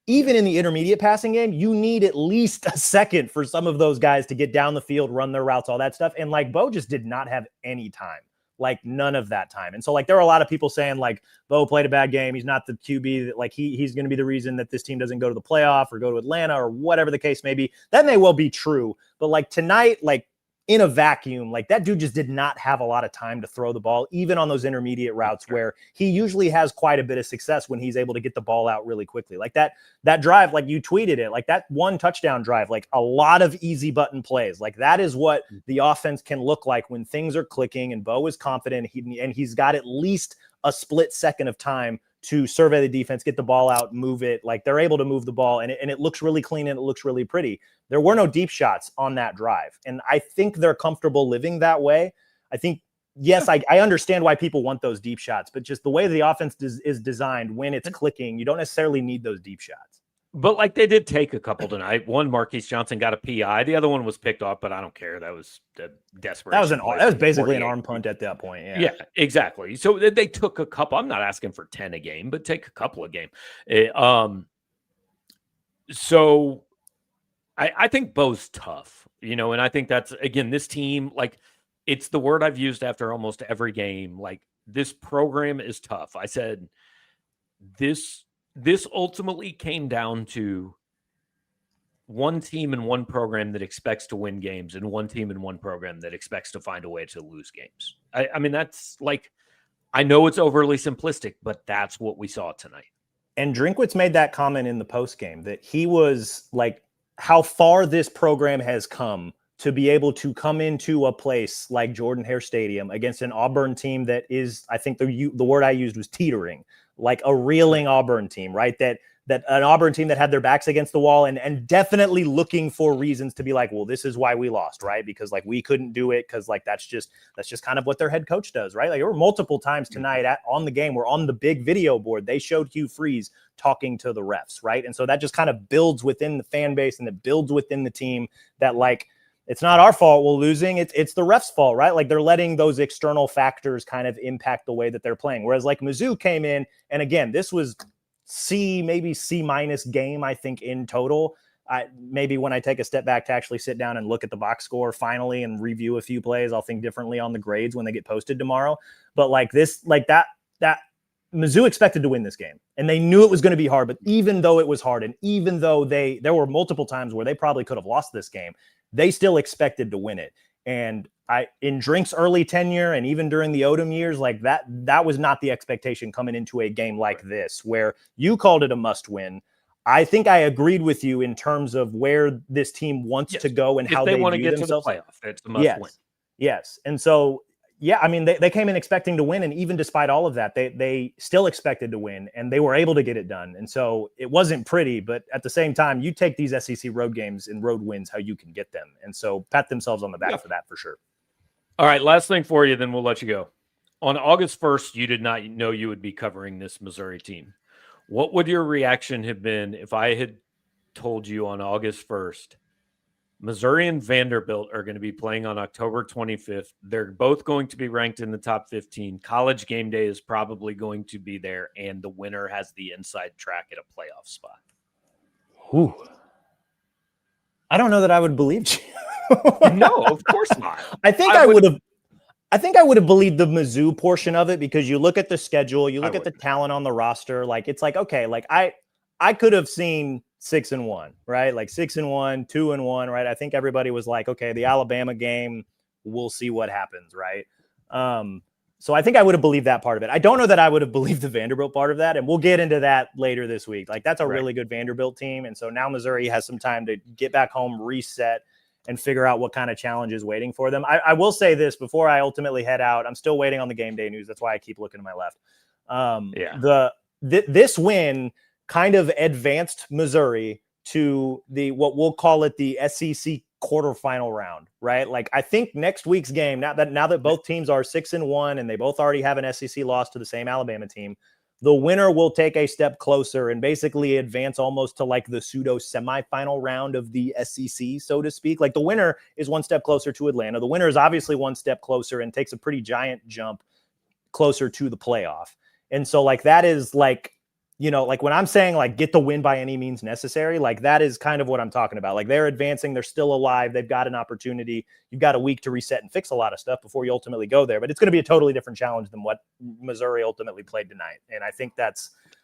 even in the intermediate passing game, you need at least a second for some of those guys to get down the field, run their routes, all that stuff. And like Bo just did not have any time. Like none of that time. And so like there were a lot of people saying like Bo played a bad game. He's not the QB that like he's going to be the reason that this team doesn't go to the playoff or go to Atlanta or whatever the case may be. That may well be true. But like tonight, like in a vacuum, like that dude just did not have a lot of time to throw the ball, even on those intermediate routes where he usually has quite a bit of success when he's able to get the ball out really quickly. Like that drive, like you tweeted it, like that one touchdown drive, like a lot of easy button plays. Like that is what the offense can look like when things are clicking and Bo is confident and he's got at least a split second of time to survey the defense, get the ball out, move it. Like they're able to move the ball and it looks really clean and it looks really pretty. There were no deep shots on that drive. And I think they're comfortable living that way. I think, yes, I understand why people want those deep shots, but just the way the offense is designed when it's clicking, you don't necessarily need those deep shots. But like they did take a couple tonight. One, Marquise Johnson got a PI. The other one was picked off, but I don't care. That was desperate. That was basically an arm punt at that point. Yeah, exactly. So they took a couple. I'm not asking for 10 a game, but take a couple a game. So I think Bo's tough, and I think that's, again, this team, like it's the word I've used after almost every game. Like this program is tough. I said this ultimately came down to one team and one program that expects to win games and one team and one program that expects to find a way to lose games. I mean, that's like, I know it's overly simplistic, but that's what we saw tonight. And Drinkwitz made that comment in the postgame that he was like, how far this program has come to be able to come into a place like Jordan-Hare Stadium against an Auburn team that is, I think the word I used was teetering, like a reeling Auburn team, right? That an Auburn team that had their backs against the wall and definitely looking for reasons to be like, well, this is why we lost, right? Because like we couldn't do it because like that's just kind of what their head coach does, right? Like there were multiple times tonight on the game where on the big video board they showed Hugh Freeze talking to the refs, right? And so that just kind of builds within the fan base and it builds within the team that like it's not our fault we're losing, it's the refs' fault, right? Like they're letting those external factors kind of impact the way that they're playing. Whereas like Mizzou came in, and again, this was maybe C- game, I think, in total. Maybe when I take a step back to actually sit down and look at the box score finally and review a few plays, I'll think differently on the grades when they get posted tomorrow. But like this, like that Mizzou expected to win this game and they knew it was going to be hard, but even though it was hard and even though there were multiple times where they probably could have lost this game, they still expected to win it. And in Drink's early tenure and even during the Odom years, like that was not the expectation coming into a game like this, where you called it a must win. I think I agreed with you in terms of where this team wants to go and how they want to get themselves. To the playoff. It's a must win. Yes. And so, yeah, I mean, they came in expecting to win. And even despite all of that, they still expected to win and they were able to get it done. And so it wasn't pretty, but at the same time, you take these SEC road games and road wins how you can get them. And so pat themselves on the back for that for sure. All right, last thing for you, then we'll let you go. On August 1st, you did not know you would be covering this Missouri team. What would your reaction have been if I had told you on August 1st, Missouri and Vanderbilt are going to be playing on October 25th. They're both going to be ranked in the top 15. College game day is probably going to be there, and the winner has the inside track at a playoff spot. Whew. I don't know that I would believe you. No, of course not. I think I would have. I think I would have believed the Mizzou portion of it because you look at the schedule, you look at the talent on the roster. Like it's like okay, like I could have seen 6-1, right? Like 6-1, 2-1, right? I think everybody was like, okay, the Alabama game, we'll see what happens, right? So I think I would have believed that part of it. I don't know that I would have believed the Vanderbilt part of that, and we'll get into that later this week. Like that's a really good Vanderbilt team, and so now Missouri has some time to get back home, reset, and figure out what kind of challenge is waiting for them. I will say this before I ultimately head out. I'm still waiting on the game day news. That's why I keep looking to my left. This win kind of advanced Missouri to what we'll call it the SEC quarterfinal round, right? Like I think next week's game, now that both teams are 6-1 and they both already have an SEC loss to the same Alabama team, the winner will take a step closer and basically advance almost to like the pseudo semifinal round of the SEC, so to speak. Like the winner is one step closer to Atlanta. The winner is obviously one step closer and takes a pretty giant jump closer to the playoff. And so like that is like, you know, like when I'm saying like get the win by any means necessary, like that is kind of what I'm talking about. Like they're advancing, they're still alive, they've got an opportunity. You've got a week to reset and fix a lot of stuff before you ultimately go there. But it's going to be a totally different challenge than what Missouri ultimately played tonight. And I think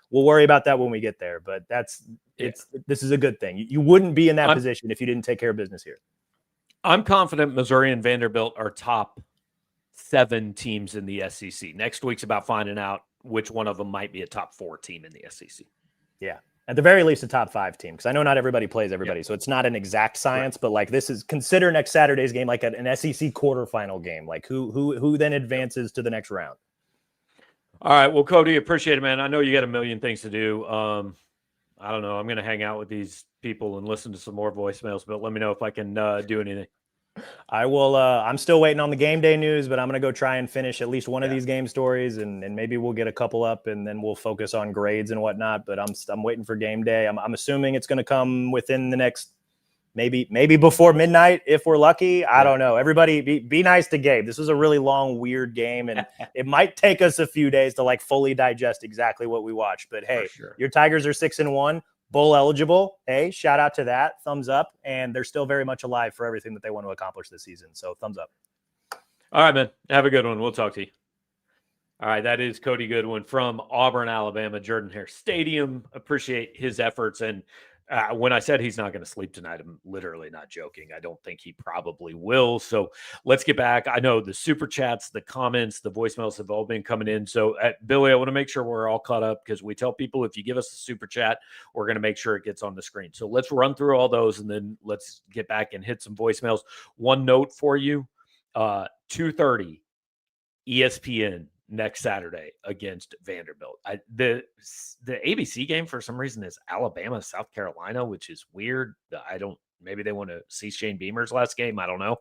we'll worry about that when we get there. But this is a good thing. You wouldn't be in that position if you didn't take care of business here. I'm confident Missouri and Vanderbilt are top 7 teams in the SEC. Next week's about finding out which one of them might be a top 4 team in the SEC. Yeah. At the very least, a top 5 team. Because I know not everybody plays everybody. So it's not an exact science, but like this is consider next Saturday's game like an SEC quarterfinal game. Like who then advances to the next round. All right. Well, Cody, appreciate it, man. I know you got a million things to do. I don't know. I'm going to hang out with these people and listen to some more voicemails, but let me know if I can do anything. I will. I'm still waiting on the game day news, but I'm going to go try and finish at least one of these game stories, and maybe we'll get a couple up, and then we'll focus on grades and whatnot. But I'm waiting for game day. I'm assuming it's going to come within the next maybe before midnight if we're lucky. I don't know. Everybody, be nice to Gabe. This was a really long, weird game, and it might take us a few days to like fully digest exactly what we watched. But hey, your Tigers are 6-1. Bowl eligible. Hey, shout out to that. Thumbs up. And they're still very much alive for everything that they want to accomplish this season. So thumbs up. All right, man. Have a good one. We'll talk to you. All right. That is Cody Goodwin from Auburn, Alabama, Jordan-Hare Stadium. Appreciate his efforts. And when I said he's not going to sleep tonight, I'm literally not joking. I don't think he probably will. So let's get back. I know the super chats, the comments, the voicemails have all been coming in. So Billy, I want to make sure we're all caught up because we tell people if you give us a super chat, we're going to make sure it gets on the screen. So let's run through all those and then let's get back and hit some voicemails. One note for you, 2:30 ESPN next Saturday against Vanderbilt. The ABC game for some reason is Alabama, South Carolina, which is weird. Maybe they want to see Shane Beamer's last game. I don't know,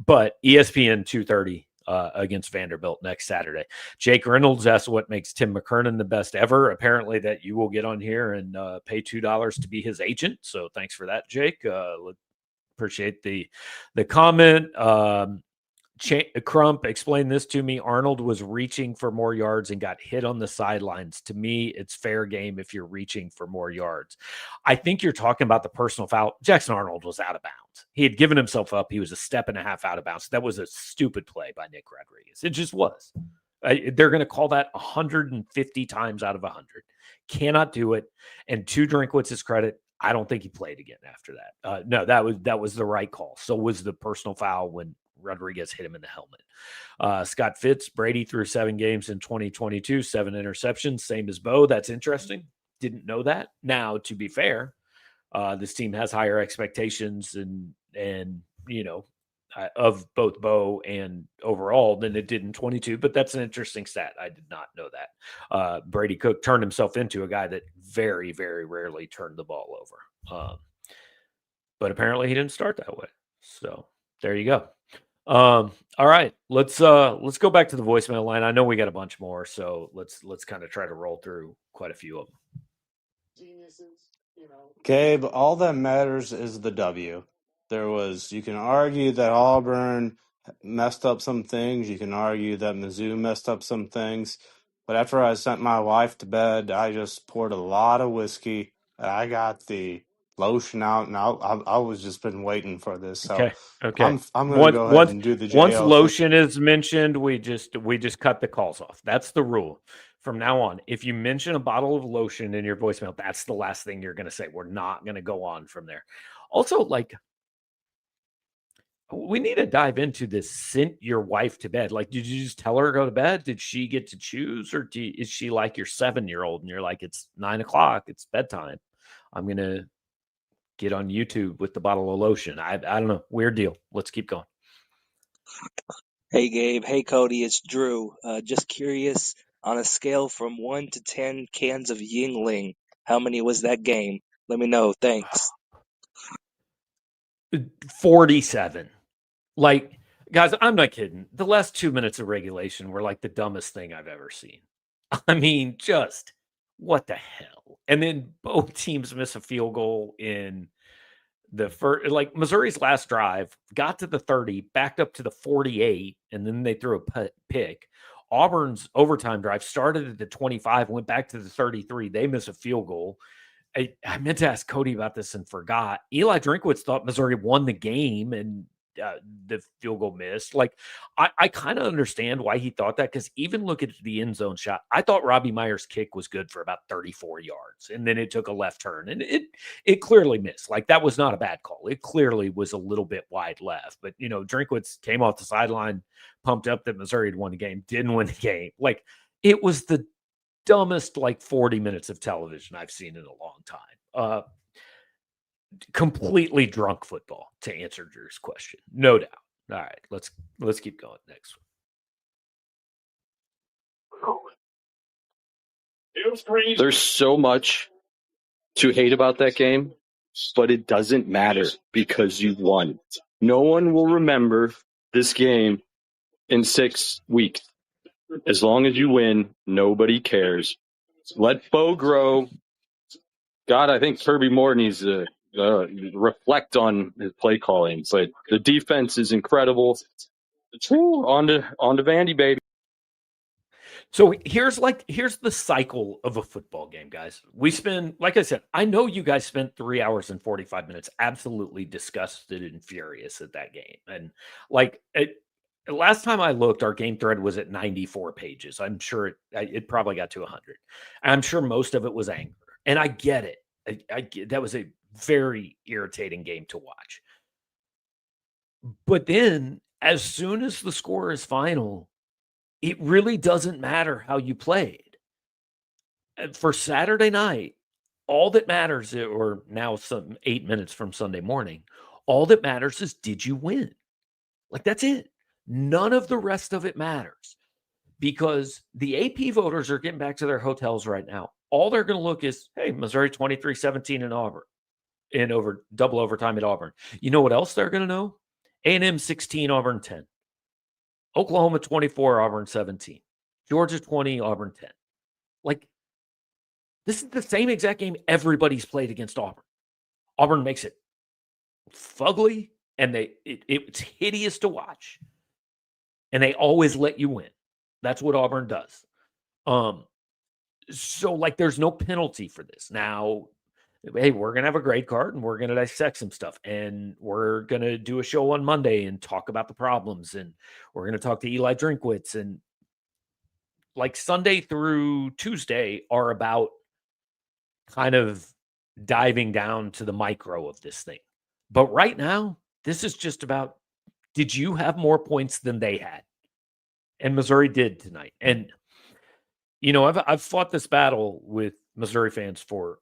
but ESPN 2:30 against Vanderbilt next Saturday. Jake Reynolds asked what makes Tim McKernan the best ever. Apparently that you will get on here and pay $2 to be his agent. So thanks for that, Jake. Appreciate the comment. Crump, explain this to me. Arnold was reaching for more yards and got hit on the sidelines. To me, it's fair game if you're reaching for more yards. I think you're talking about the personal foul. Jackson Arnold was out of bounds. He had given himself up. He was a step and a half out of bounds. That was a stupid play by Nick Rodriguez. It just was. They're going to call that 150 times out of 100. Cannot do it. And to Drinkwitz's credit, I don't think he played again after that. No, that was the right call. So was the personal foul when Rodriguez hit him in the helmet. Scott Fitz, Brady threw 7 games in 2022, 7 interceptions, same as Bo. That's interesting. Didn't know that. Now, to be fair, this team has higher expectations and you know, of both Bo and overall than it did in 22, but that's an interesting stat. I did not know that. Brady Cook turned himself into a guy that very, very rarely turned the ball over. But apparently he didn't start that way. So there you go. All right, let's go back to the voicemail line. I know we got a bunch more, so let's kind of try to roll through quite a few of them. Gabe, all that matters is the W. You can argue that Auburn messed up some things. You can argue that Mizzou messed up some things. But after I sent my wife to bed, I just poured a lot of whiskey. I got the lotion out, and I was just been waiting for this. So Okay. I'm gonna go ahead and do the Once JL thing. lotion is mentioned, we just cut the calls off. That's the rule from now on. If you mention a bottle of lotion in your voicemail, that's the last thing you're going to say. We're not going to go on from there. Also, like, we need to dive into this. Sent your wife to bed. Like, did you just tell her to go to bed? Did she get to choose, or is she like your 7-year-old and you're like, it's 9:00, it's bedtime, I'm gonna get on YouTube with the bottle of lotion? I don't know. Weird deal. Let's keep going. Hey Gabe, hey Cody, it's Drew. Just curious, on a scale from 1 to 10 cans of Yuengling, how many was that game? Let me know. Thanks. 47. Like, guys, I'm not kidding. The last 2 minutes of regulation were like the dumbest thing I've ever seen. I mean, just what the hell? And then both teams miss a field goal in the first. Like, Missouri's last drive got to the 30, backed up to the 48, and then they threw a pick. Auburn's overtime drive started at the 25, went back to the 33. They miss a field goal. I meant to ask Cody about this and forgot. Eli Drinkwitz thought Missouri won the game, and the field goal missed. Like, I kind of understand why he thought that, because even look at the end zone shot. I thought Robbie Meyer's kick was good for about 34 yards, and then it took a left turn, and it clearly missed. Like, that was not a bad call. It clearly was a little bit wide left. But, Drinkwitz came off the sideline, pumped up that Missouri had won the game, didn't win the game. Like, it was the dumbest, 40 minutes of television I've seen in a long time. Completely drunk football, to answer Drew's question. No doubt. All right, let's keep going. Next one. There's so much to hate about that game, but it doesn't matter because you won. No one will remember this game in 6 weeks. As long as you win, nobody cares. Let Bo grow. God, I think Kirby Moore needs to reflect on his play calling, but the defense is incredible. On to Vandy, baby. So here's the cycle of a football game, guys. We spend, like I said, I know you guys spent 3 hours and 45 minutes absolutely disgusted and furious at that game. And last time I looked, our game thread was at 94 pages. I'm sure it probably got to 100. I'm sure most of it was anger. And I get it. I get, that was a very irritating game to watch. But then, as soon as the score is final, it really doesn't matter how you played. For Saturday night, all that matters, or now some 8 minutes from Sunday morning, all that matters is, did you win? Like, that's it. None of the rest of it matters, because the AP voters are getting back to their hotels right now. All they're going to look is, hey, Missouri 23-17 in Auburn, in double overtime at Auburn. You know what else they're going to know? A&M 16, Auburn 10. Oklahoma 24, Auburn 17. Georgia 20, Auburn 10. Like, this is the same exact game everybody's played against Auburn. Auburn makes it fugly, and it's hideous to watch. And they always let you win. That's what Auburn does. So, there's no penalty for this. Now, hey, we're going to have a grade card, and we're going to dissect some stuff, and we're going to do a show on Monday and talk about the problems, and we're going to talk to Eli Drinkwitz, and Sunday through Tuesday are about kind of diving down to the micro of this thing. But right now, this is just about, did you have more points than they had? And Missouri did tonight. And, I've fought this battle with Missouri fans for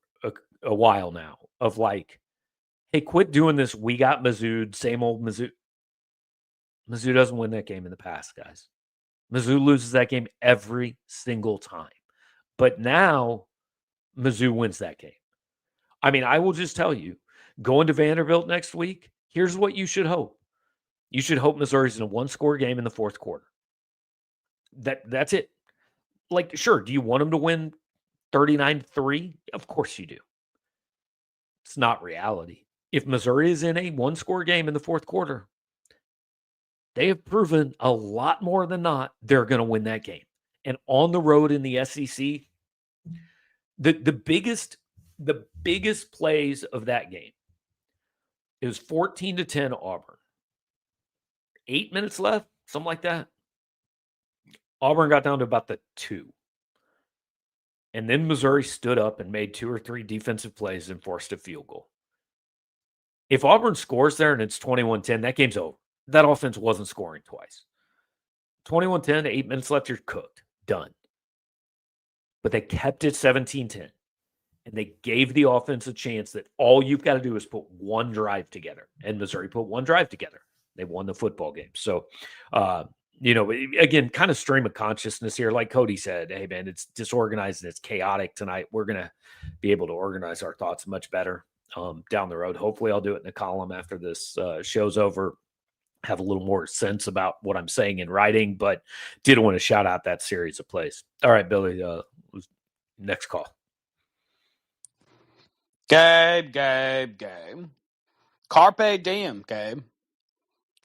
a while now, of hey, quit doing this. We got Mizzou, same old Mizzou. Mizzou doesn't win that game in the past, guys. Mizzou loses that game every single time. But now Mizzou wins that game. I mean, I will just tell you, going to Vanderbilt next week, here's what you should hope. You should hope Missouri's in a one-score game in the fourth quarter. That's it. Sure, do you want them to win 39-3? Of course you do. It's not reality. If Missouri is in a one-score game in the fourth quarter, they have proven a lot more than not they're going to win that game. And on the road in the SEC, the biggest the biggest plays of that game, it was 14-10 Auburn. 8 minutes left, something like that. Auburn got down to about the 2. And then Missouri stood up and made 2 or 3 defensive plays and forced a field goal. If Auburn scores there and it's 21-10, that game's over. That offense wasn't scoring twice. 21-10, 8 minutes left, you're cooked. Done. But they kept it 17-10. And they gave the offense a chance that all you've got to do is put one drive together. And Missouri put one drive together. They won the football game. So, again, kind of stream of consciousness here. Like Cody said, hey, man, it's disorganized and it's chaotic tonight. We're going to be able to organize our thoughts much better down the road. Hopefully I'll do it in a column after this show's over. Have a little more sense about what I'm saying in writing, but did want to shout out that series of plays. All right, Billy, next call. Gabe. Carpe diem, Gabe.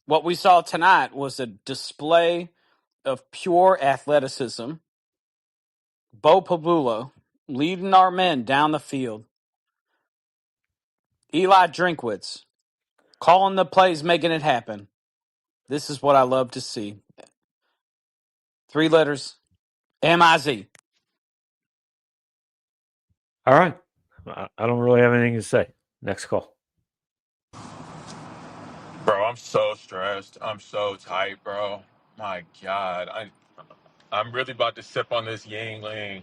What we saw tonight was a display of pure athleticism. Bo Pavulo leading our men down the field. Eli Drinkwitz calling the plays, making it happen. This is what I love to see. 3 letters, M-I-Z. All right. I don't really have anything to say. Next call. Bro, I'm so stressed. I'm so tight, bro. My God. I'm really about to sip on this Yuengling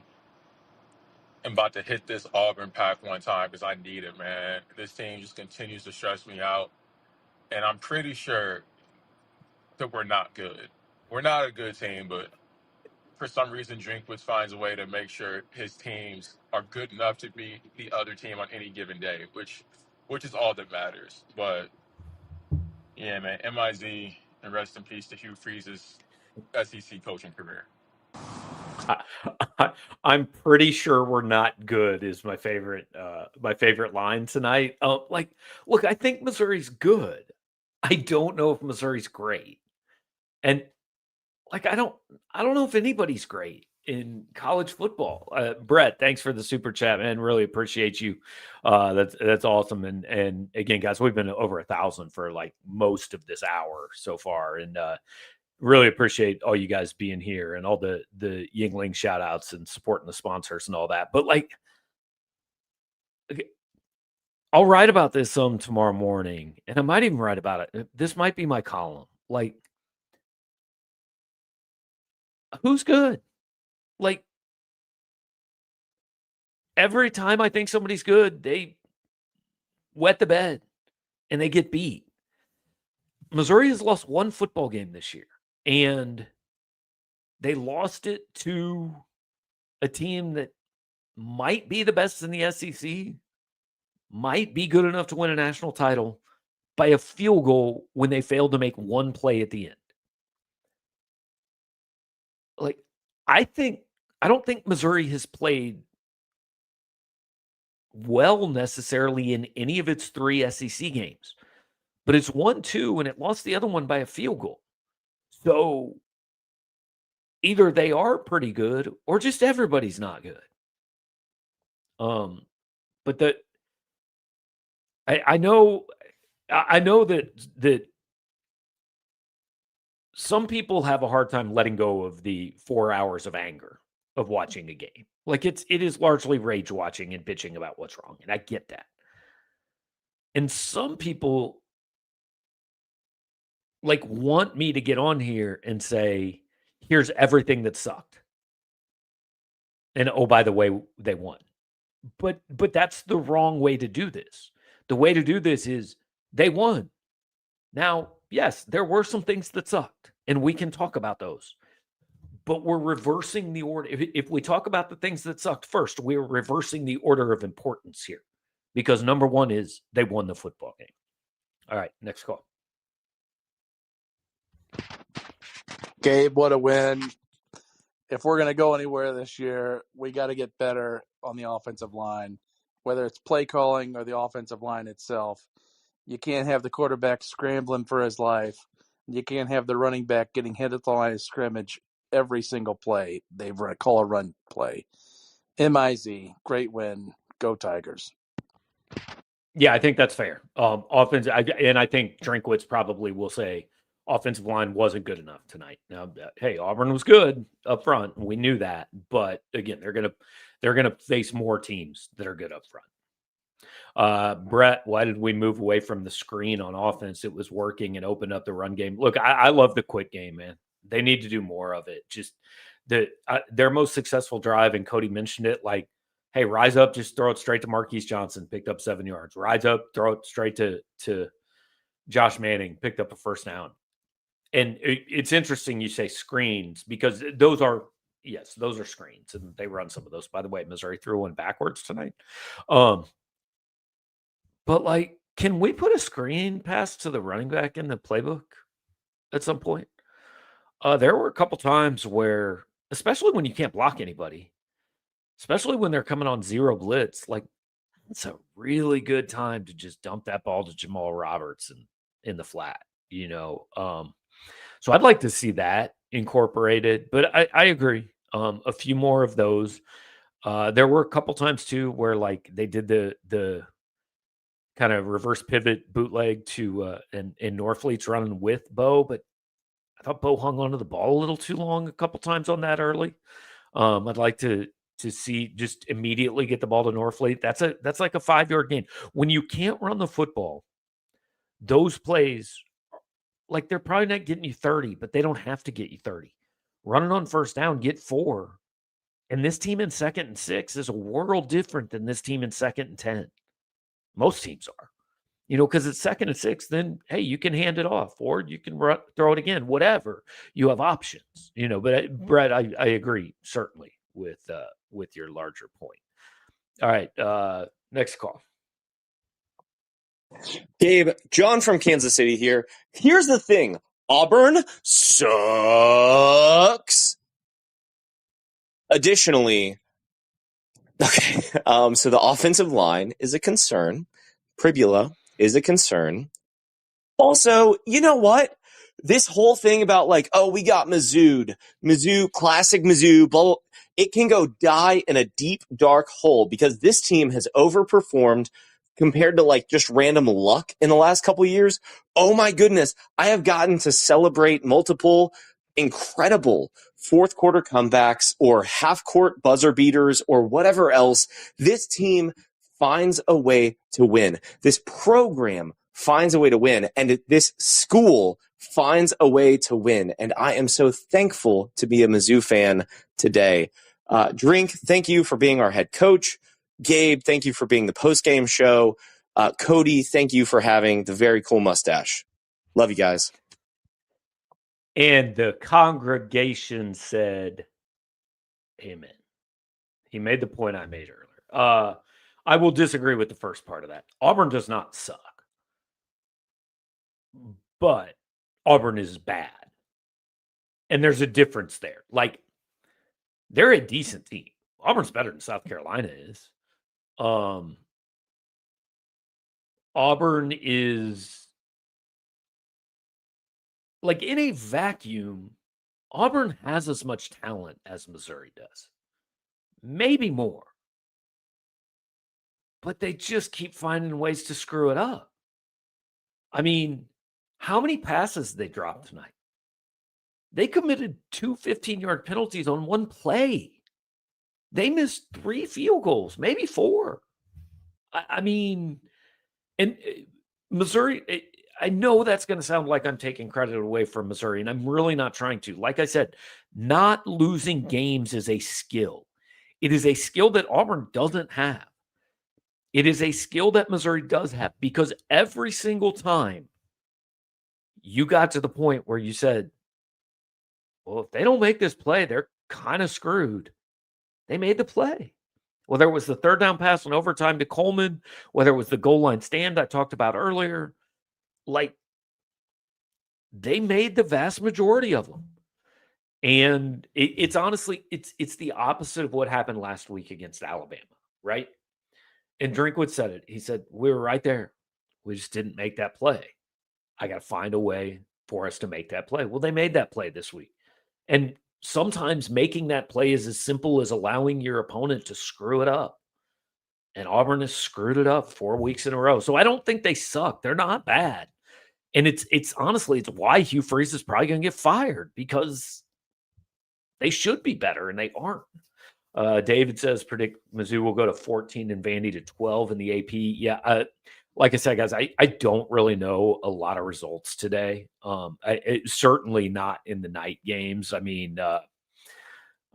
and about to hit this Auburn pack one time because I need it, man. This team just continues to stress me out. And I'm pretty sure that we're not good. We're not a good team, but for some reason, Drinkwitz finds a way to make sure his teams are good enough to beat the other team on any given day, which is all that matters. But yeah, man, MIZ and rest in peace to Hugh Freeze's SEC coaching career. I'm pretty sure we're not good is my favorite line tonight. Look, I think Missouri's good. I don't know if Missouri's great. And I don't know if anybody's great in college football. Brett, thanks for the super chat, man. Really appreciate you. That's awesome. And again, guys, we've been over 1,000 for like most of this hour so far. And really appreciate all you guys being here and all the Yuengling shout outs and supporting the sponsors and all that. But I'll write about this some tomorrow morning, and I might even write about it. This might be my column. Who's good? Every time I think somebody's good, they wet the bed and they get beat. Missouri has lost one football game this year, and they lost it to a team that might be the best in the SEC, might be good enough to win a national title by a field goal when they failed to make one play at the end. I don't think Missouri has played well necessarily in any of its 3 SEC games, but it's won 2 and it lost the other one by a field goal. So either they are pretty good or just everybody's not good. But I know that some people have a hard time letting go of the 4 hours of anger of watching a game. It is largely rage watching and bitching about what's wrong. And I get that. And some people want me to get on here and say, here's everything that sucked. And oh, by the way, they won. But that's the wrong way to do this. The way to do this is they won. Now, yes, there were some things that sucked, and we can talk about those. But we're reversing the order. If we talk about the things that sucked first, we're reversing the order of importance here. Because number one is they won the football game. All right, next call. Gabe, what a win. If we're going to go anywhere this year, we got to get better on the offensive line, whether it's play calling or the offensive line itself. You can't have the quarterback scrambling for his life. You can't have the running back getting hit at the line of scrimmage every single play. They call a run play. MIZ, great win. Go Tigers. Yeah, I think that's fair. Offense, I think Drinkwitz probably will say offensive line wasn't good enough tonight. Now, hey, Auburn was good up front. We knew that, but again, they're gonna face more teams that are good up front. Brett, why did we move away from the screen on offense? It was working and opened up the run game. Look, I love the quick game, man. They need to do more of it. Just their most successful drive, and Cody mentioned it, like, hey, rise up, just throw it straight to Marquise Johnson, picked up 7 yards. Rise up, throw it straight to Josh Manning, picked up a first down. And it's interesting you say screens, because those are screens, and they run some of those. By the way, Missouri threw one backwards tonight. But, like, can we put a screen pass to the running back in the playbook at some point? There were a couple times where, especially when you can't block anybody, especially when they're coming on zero blitz, like, it's a really good time to just dump that ball to Jamal Roberts in the flat, you know? So I'd like to see that incorporated, but I agree. A few more of those. There were a couple times too where, like, they did the kind of reverse pivot bootleg to and Norfleet's running with Bo, but I thought Bo hung onto the ball a little too long a couple times on that early. I'd like to see just immediately get the ball to Norfleet. That's like a 5-yard gain. When you can't run the football, those plays, like, they're probably not getting you 30, but they don't have to get you 30. Running on first down, get 4. And this team in 2nd and 6 is a world different than this team in 2nd and 10. Most teams are, you know, because it's 2nd and 6, then, hey, you can hand it off, or you can throw it again, whatever. You have options, you know. But Brett, I agree certainly with your larger point. All right, next call. Gabe, John from Kansas City here. Here's the thing. Auburn sucks. Additionally, okay, so the offensive line is a concern. Pribula is a concern. Also, you know what? This whole thing about, like, oh, we got Mizzou, classic Mizzou, blah, blah, it can go die in a deep, dark hole, because this team has overperformed compared to, like, just random luck in the last couple of years. Oh my goodness, I have gotten to celebrate multiple incredible fourth quarter comebacks or half court buzzer beaters or whatever else. This team finds a way to win. This program finds a way to win, and this school finds a way to win. And I am so thankful to be a Mizzou fan today. Drink, thank you for being our head coach. Gabe, thank you for being the post-game show. Cody, thank you for having the very cool mustache. Love you guys. And the congregation said, amen. He made the point I made earlier. I will disagree with the first part of that. Auburn does not suck, but Auburn is bad. And there's a difference there. Like, they're a decent team. Auburn's better than South Carolina is. Auburn is, like, in a vacuum, Auburn has as much talent as Missouri does. Maybe more. But they just keep finding ways to screw it up. I mean, how many passes did they drop tonight? They committed 2 15-yard penalties on one play. They missed 3 field goals, maybe 4. I mean, and Missouri, I know that's going to sound like I'm taking credit away from Missouri, and I'm really not trying to. Like I said, not losing games is a skill. It is a skill that Auburn doesn't have. It is a skill that Missouri does have, because every single time you got to the point where you said, well, if they don't make this play, they're kind of screwed. They made the play. Whether it was the third down pass in overtime to Coleman, whether it was the goal line stand I talked about earlier, like, they made the vast majority of them. And it's honestly, it's the opposite of what happened last week against Alabama, right? And Drinkwitz said it. He said, we were right there. We just didn't make that play. I got to find a way for us to make that play. Well, they made that play this week. And sometimes making that play is as simple as allowing your opponent to screw it up. And Auburn has screwed it up 4 weeks in a row. So I don't think they suck. They're not bad. And it's honestly, it's why Hugh Freeze is probably going to get fired, because they should be better and they aren't. David says predict Mizzou will go to 14 and Vandy to 12 in the AP. Yeah, like I said, guys, I don't really know a lot of results today. Certainly not in the night games. I mean,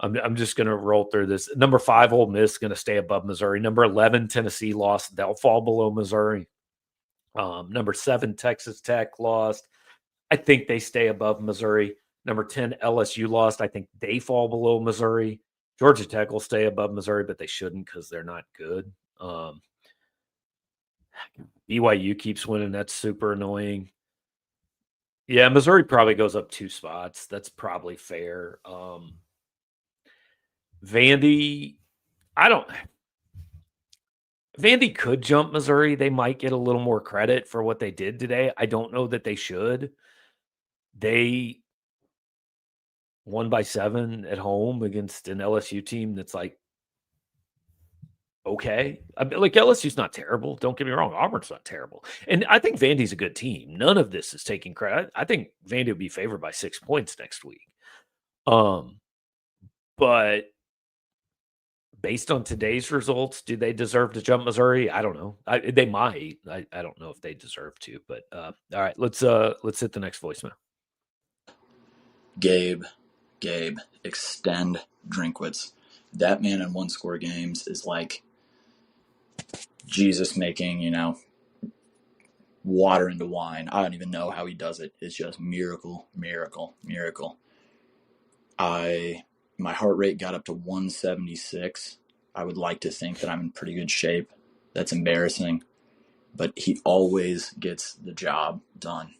I'm just going to roll through this. Number 5, Ole Miss, going to stay above Missouri. Number 11, Tennessee lost. They'll fall below Missouri. Number 7, Texas Tech lost. I think they stay above Missouri. Number 10, LSU lost. I think they fall below Missouri. Georgia Tech will stay above Missouri, but they shouldn't because they're not good. BYU keeps winning. That's super annoying. Yeah, Missouri probably goes up 2 spots. That's probably fair. Vandy, Vandy could jump Missouri. They might get a little more credit for what they did today. I don't know that they should. They won by 7 at home against an LSU team that's like, okay. I mean, like, LSU's not terrible. Don't get me wrong. Auburn's not terrible. And I think Vandy's a good team. None of this is taking credit. I think Vandy will be favored by 6 points next week. But based on today's results, do they deserve to jump Missouri? I don't know. They might. I don't know if they deserve to. But all right, let's hit the next voicemail. Gabe, extend Drinkwitz. That man in 1-score games is like Jesus making, water into wine. I don't even know how he does it. It's just miracle. My heart rate got up to 176. I would like to think that I'm in pretty good shape. That's embarrassing. But he always gets the job done.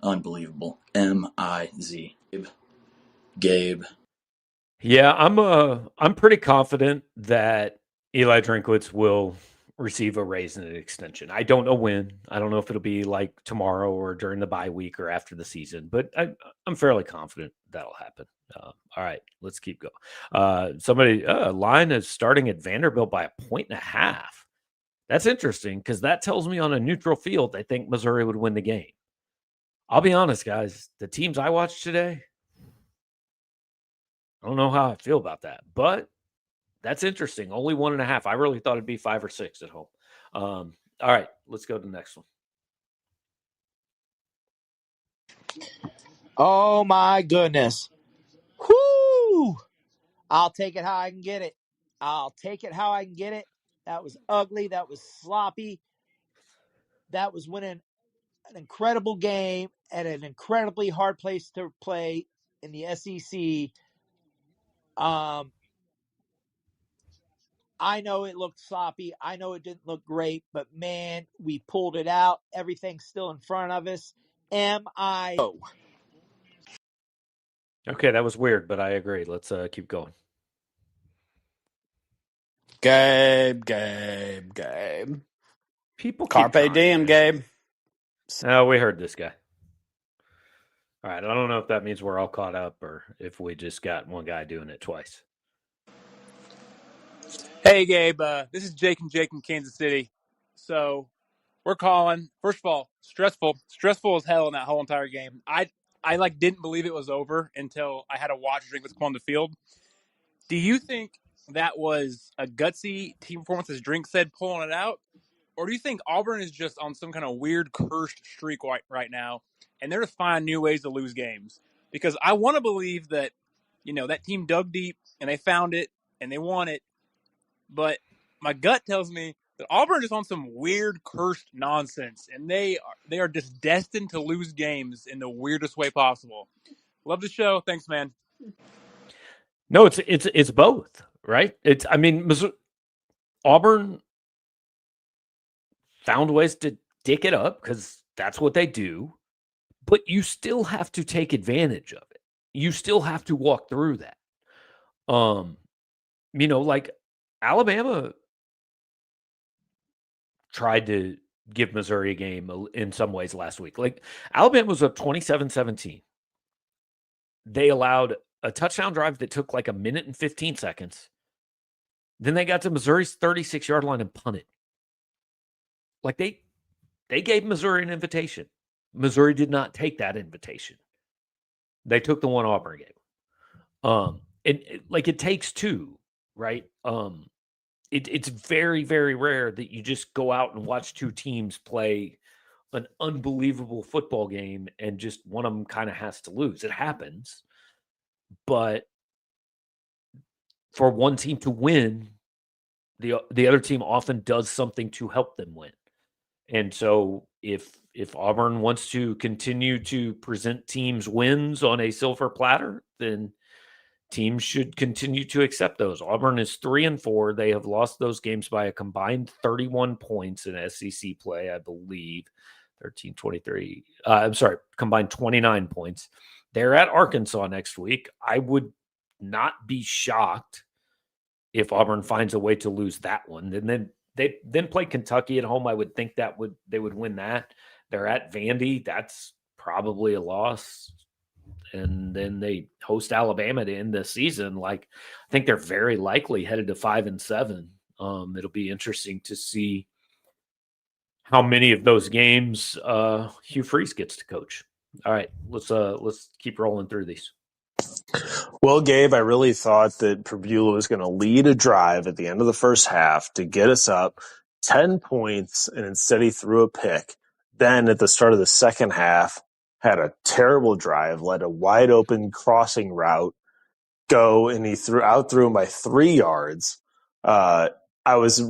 Unbelievable. M-I-Z. Gabe. Yeah, I'm pretty confident that Eli Drinkwitz will receive a raise and an extension. I don't know when. I don't know if it'll be like tomorrow or during the bye week or after the season, but I'm fairly confident that'll happen. All right, let's keep going. Somebody, line is starting at Vanderbilt by 1.5. That's interesting because that tells me on a neutral field, they think Missouri would win the game. I'll be honest, guys. The teams I watched today, I don't know how I feel about that, but that's interesting. Only 1.5. I really thought it'd be 5 or 6 at home. All right, let's go to the next one. Oh my goodness. Whoo! I'll take it how I can get it. That was ugly. That was sloppy. That was winning an incredible game at an incredibly hard place to play in the SEC. I know it looked sloppy. I know it didn't look great, but man, we pulled it out. Everything's still in front of us. M-I-O. Okay, that was weird, but I agree. Let's keep going. Gabe. People keep Carpe diem, Gabe. Oh, we heard this guy. All right, I don't know if that means we're all caught up or if we just got one guy doing it twice. Hey, Gabe. This is Jake in Kansas City. So we're calling. First of all, stressful as hell in that whole entire game. I didn't believe it was over until I had to watch Drinkwitz come on the field. Do you think that was a gutsy team performance, as Drink said, pulling it out? Or do you think Auburn is just on some kind of weird cursed streak right now, and they're just finding new ways to lose games? Because I want to believe that, that team dug deep, and they found it, and they won it. But my gut tells me that Auburn is on some weird cursed nonsense, and they are just destined to lose games in the weirdest way possible. Love the show. Thanks, man. No, it's both, right? Auburn found ways to dick it up because that's what they do, but you still have to take advantage of it. You still have to walk through that. Like Alabama tried to give Missouri a game in some ways last week. Like Alabama was up 27-17. They allowed a touchdown drive that took like a minute and 15 seconds. Then they got to Missouri's 36-yard line and punted. Like they gave Missouri an invitation. Missouri did not take that invitation. They took the one Auburn game. It takes two, right? It's very, very rare that you just go out and watch two teams play an unbelievable football game and just one of them kind of has to lose. It happens. But for one team to win, the other team often does something to help them win. And so if Auburn wants to continue to present teams wins on a silver platter, then teams should continue to accept those. Auburn is 3-4. They have lost those games by a combined 31 points in SEC play, I believe. 13-23. Combined 29 points. They're at Arkansas next week. I would not be shocked if Auburn finds a way to lose that one. And then they then play Kentucky at home. I would think they would win that. They're at Vandy. That's probably a loss. And then they host Alabama to end the season. I think they're very likely headed to 5-7. It'll be interesting to see how many of those games Hugh Freeze gets to coach. All right, let's keep rolling through these. Well, Gabe, I really thought that Prbula was going to lead a drive at the end of the first half to get us up 10 points, and instead he threw a pick. Then at the start of the second half, had a terrible drive, let a wide open crossing route go, and he threw him by 3 yards. I was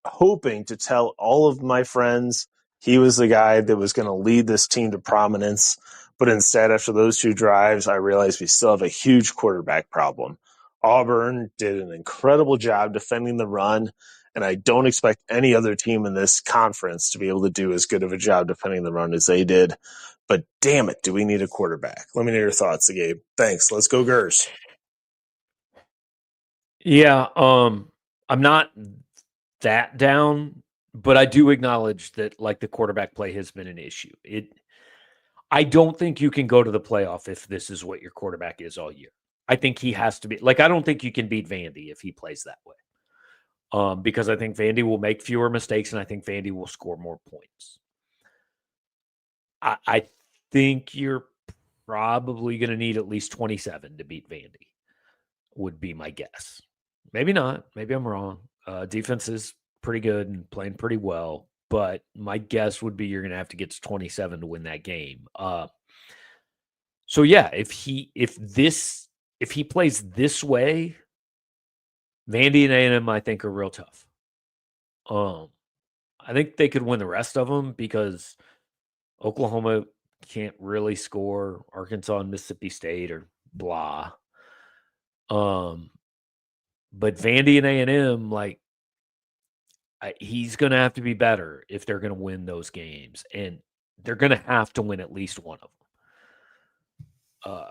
hoping to tell all of my friends he was the guy that was going to lead this team to prominence. But instead, after those 2 drives, I realized we still have a huge quarterback problem. Auburn did an incredible job defending the run, and I don't expect any other team in this conference to be able to do as good of a job defending the run as they did. But damn it, do we need a quarterback? Let me know your thoughts, Gabe. Thanks. Let's go, Gers. Yeah, I'm not that down, but I do acknowledge that the quarterback play has been an issue. I don't think you can go to the playoff if this is what your quarterback is all year. I think he has to be I don't think you can beat Vandy if he plays that way. Because I think Vandy will make fewer mistakes and I think Vandy will score more points. I think you're probably going to need at least 27 to beat Vandy, would be my guess. Maybe not. Maybe I'm wrong. Defense is pretty good and playing pretty well. But my guess would be you're going to have to get to 27 to win that game. So yeah, if he plays this way, Vandy and A&M I think are real tough. I think they could win the rest of them because Oklahoma can't really score. Arkansas and Mississippi State or blah. But Vandy and A&M he's going to have to be better if they're going to win those games. And they're going to have to win at least one of them.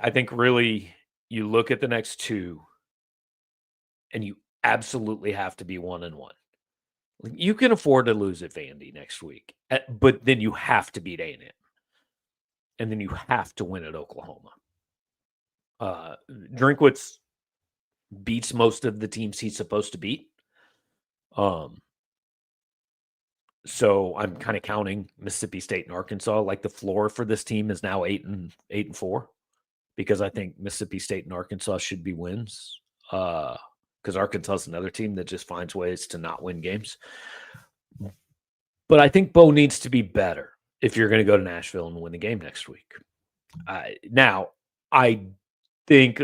I think really you look at the next 2 and you absolutely have to be 1-1. You can afford to lose at Vandy next week, but then you have to beat A&M. And then you have to win at Oklahoma. Drinkwitz beats most of the teams he's supposed to beat. So I'm kind of counting Mississippi State and Arkansas. The floor for this team is now 8-4 because I think Mississippi State and Arkansas should be wins. Because Arkansas is another team that just finds ways to not win games. But I think Bo needs to be better if you're going to go to Nashville and win the game next week. Now, I think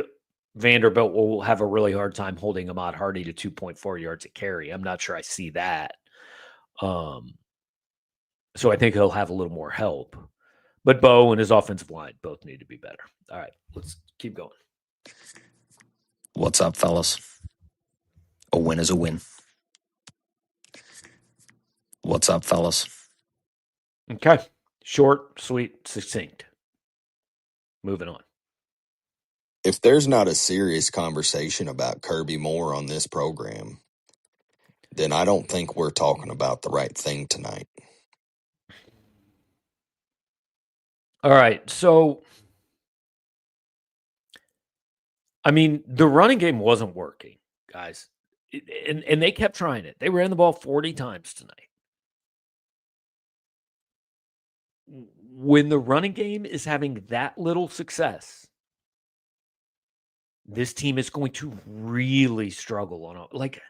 Vanderbilt will have a really hard time holding Ahmad Hardy to 2.4 yards a carry. I'm not sure I see that. So I think he'll have a little more help. But Bo and his offensive line both need to be better. All right, let's keep going. What's up, fellas? A win is a win. What's up, fellas? Okay. Short, sweet, succinct. Moving on. If there's not a serious conversation about Kirby Moore on this program, then I don't think we're talking about the right thing tonight. All right. So, the running game wasn't working, guys. and they kept trying it. They ran the ball 40 times tonight. When the running game is having that little success, this team is going to really struggle on like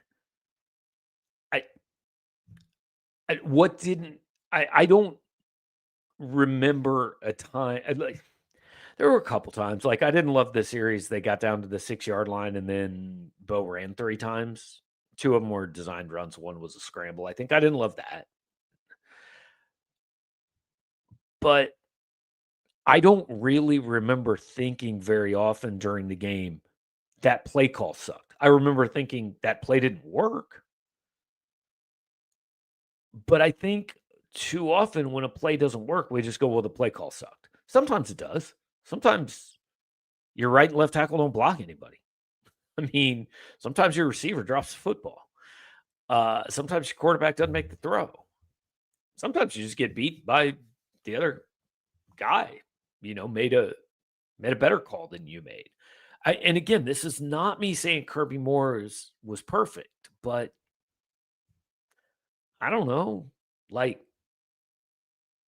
I don't remember a time like there were a couple times like I didn't love the series. They got down to the 6-yard line and then Bo ran 3 times. 2 of them were designed runs. One was a scramble. I think I didn't love that. But I don't really remember thinking very often during the game that play call sucked. I remember thinking that play didn't work. But I think too often when a play doesn't work, we just go, well, the play call sucked. Sometimes it does. Sometimes your right and left tackle don't block anybody. I mean, sometimes your receiver drops the football. Sometimes your quarterback doesn't make the throw. Sometimes you just get beat by the other guy, made a better call than you made. And again, this is not me saying Kirby Moore was perfect, but I don't know, like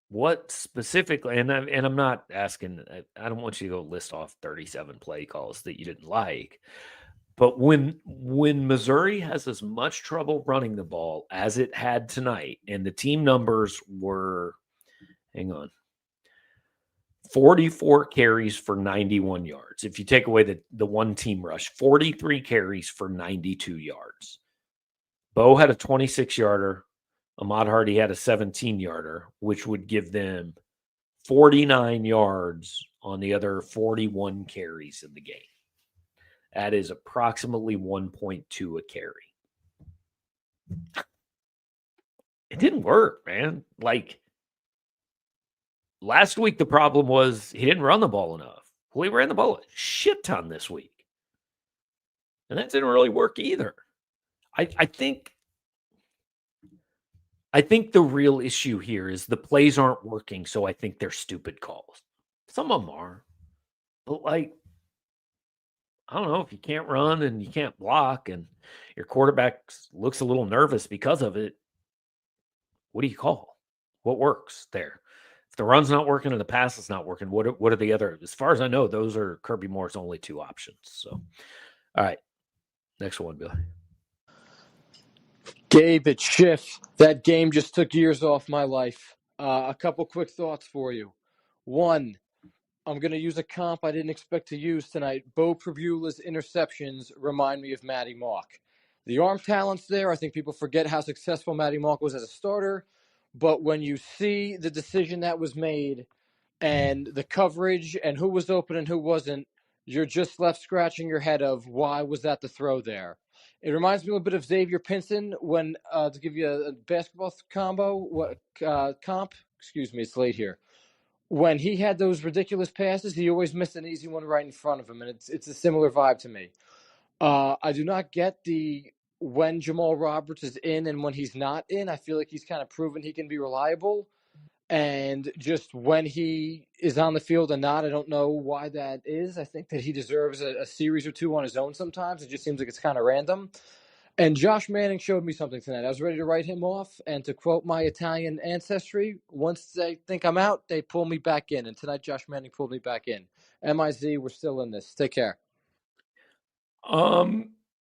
what specifically, and I'm not asking, I don't want you to go list off 37 play calls that you didn't like, but when Missouri has as much trouble running the ball as it had tonight, and the team numbers were, hang on, 44 carries for 91 yards. If you take away the one team rush, 43 carries for 92 yards. Bo had a 26-yarder. Ahmad Hardy had a 17-yarder, which would give them 49 yards on the other 41 carries in the game. That is approximately 1.2 a carry. It didn't work, man. Like, last week, the problem was he didn't run the ball enough. Well, he ran the ball a shit ton this week. And that didn't really work either. I think the real issue here is the plays aren't working, so I think they're stupid calls. Some of them are. But, like, I don't know, if you can't run and you can't block and your quarterback looks a little nervous because of it, what do you call? What works there? If the run's not working and the pass is not working, what are the other? As far as I know, those are Kirby Moore's only 2 options. So, all right, next one, Billy. Gabe, it's Schiff. That game just took years off my life. A couple quick thoughts for you. One, I'm going to use a comp I didn't expect to use tonight. Bo Pribula's interceptions remind me of Matty Mock. The arm talent's there. I think people forget how successful Matty Mock was as a starter. But when you see the decision that was made and the coverage and who was open and who wasn't, you're just left scratching your head of why was that the throw there. It reminds me a little bit of Xavier Pinson when, to give you a basketball comp, excuse me, it's late here. When he had those ridiculous passes, he always missed an easy one right in front of him, and it's a similar vibe to me. I do not get the when Jamal Roberts is in and when he's not in. I feel like he's kind of proven he can be reliable. And just when he is on the field and not, I don't know why that is. I think that he deserves a series or 2 on his own sometimes. It just seems like it's kind of random. And Josh Manning showed me something tonight. I was ready to write him off. And to quote my Italian ancestry, once they think I'm out, they pull me back in. And tonight, Josh Manning pulled me back in. MIZ, we're still in this. Take care.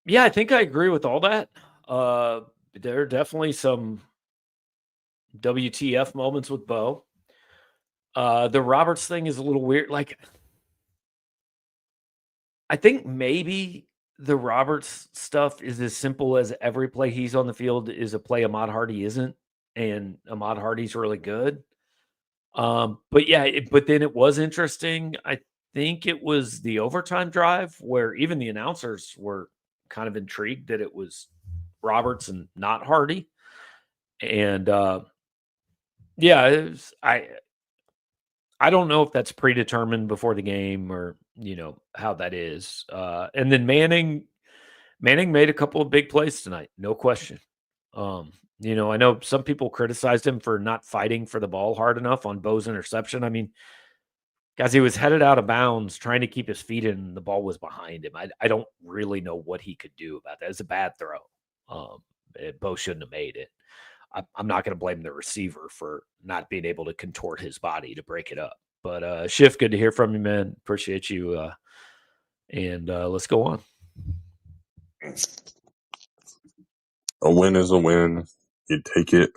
Yeah, I think I agree with all that. There are definitely some WTF moments with Bo. The Roberts thing is a little weird. Like, I think maybe the Roberts stuff is as simple as every play he's on the field is a play Ahmad Hardy isn't, and Ahmad Hardy's really good. But yeah, but then it was interesting. I think it was the overtime drive where even the announcers were kind of intrigued that it was Roberts and not Hardy. And yeah, it was, I don't know if that's predetermined before the game or, how that is. And then Manning made a couple of big plays tonight, no question. I know some people criticized him for not fighting for the ball hard enough on Bo's interception. I mean, guys, he was headed out of bounds trying to keep his feet in, and the ball was behind him. I don't really know what he could do about that. It's a bad throw. Bo shouldn't have made it. I'm not going to blame the receiver for not being able to contort his body to break it up. But Schiff, good to hear from you, man. Appreciate you. And let's go on. A win is a win. You take it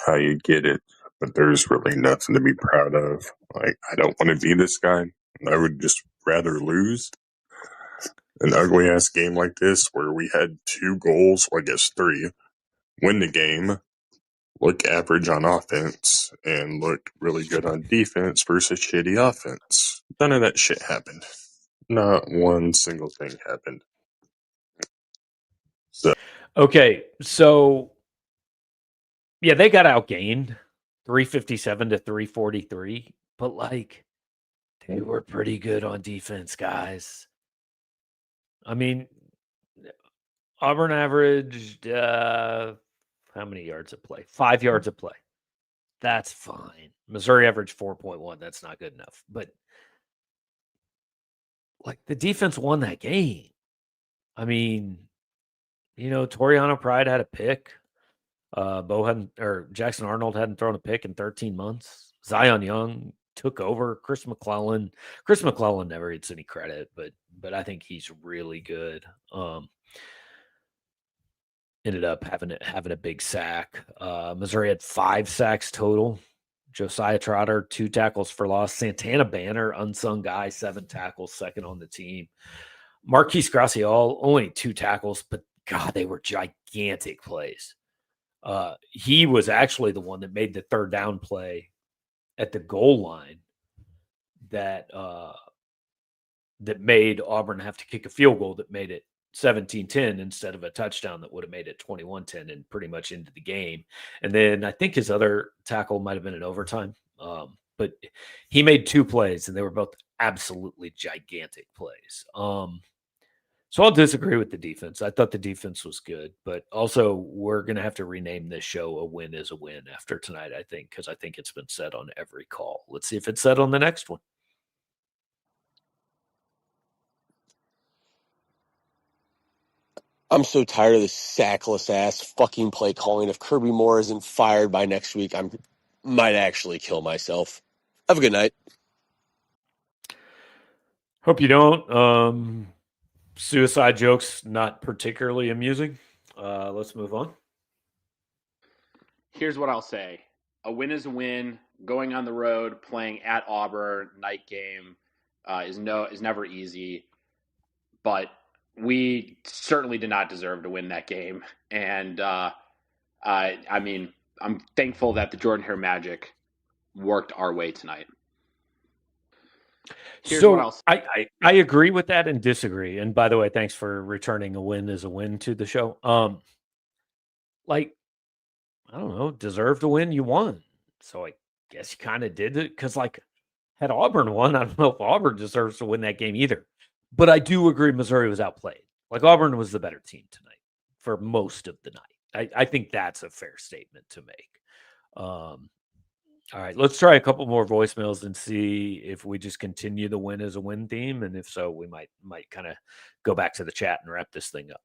how you get it, but there's really nothing to be proud of. Like, I don't want to be this guy. I would just rather lose. An ugly ass game like this where we had 2 goals, or I guess 3, win the game, look average on offense, and look really good on defense versus shitty offense. None of that shit happened. Not one single thing happened. So, Okay, so yeah, they got outgained 357 to 343, but like they were pretty good on defense, guys. I mean, Auburn averaged how many yards of play? 5 yards of play. That's fine. Missouri averaged 4.1. That's not good enough. But like the defense won that game. I mean, Toriano Pride had a pick. Jackson Arnold hadn't thrown a pick in 13 months. Zion Young took over. Chris McClellan never gets any credit, but I think he's really good. Ended up having a big sack. Missouri had 5 sacks total. Josiah Trotter, 2 tackles for loss. Santana Banner, unsung guy, 7 tackles, second on the team. Marquise Gracial, only 2 tackles, but God, they were gigantic plays. He was actually the one that made the third down play at the goal line that made Auburn have to kick a field goal that made it 17-10 instead of a touchdown that would have made it 21-10 and pretty much into the game. And then I think his other tackle might have been in overtime. But he made 2 plays, and they were both absolutely gigantic plays. So I'll disagree with the defense. I thought the defense was good, but also we're going to have to rename this show "A Win is a Win" after tonight, I think, because I think it's been said on every call. Let's see if it's said on the next one. I'm so tired of this sackless ass fucking play calling. If Kirby Moore isn't fired by next week, I might actually kill myself. Have a good night. Hope you don't. Suicide jokes, not particularly amusing. Let's move on. Here's what I'll say. A win is a win. Going on the road, playing at Auburn, night game, is never easy. But we certainly did not deserve to win that game. And I mean, I'm thankful that the Jordan Hare Magic worked our way tonight. Here's what I'll say. I agree with that and disagree. And by the way, thanks for returning "A Win is a Win" to the show. I don't know, deserved to win, you won. So I guess you kind of did it because, had Auburn won, I don't know if Auburn deserves to win that game either. But I do agree Missouri was outplayed. Auburn was the better team tonight for most of the night. I think that's a fair statement to make. All right, let's try a couple more voicemails and see if we just continue the win as a win theme. And if so, we might kind of go back to the chat and wrap this thing up.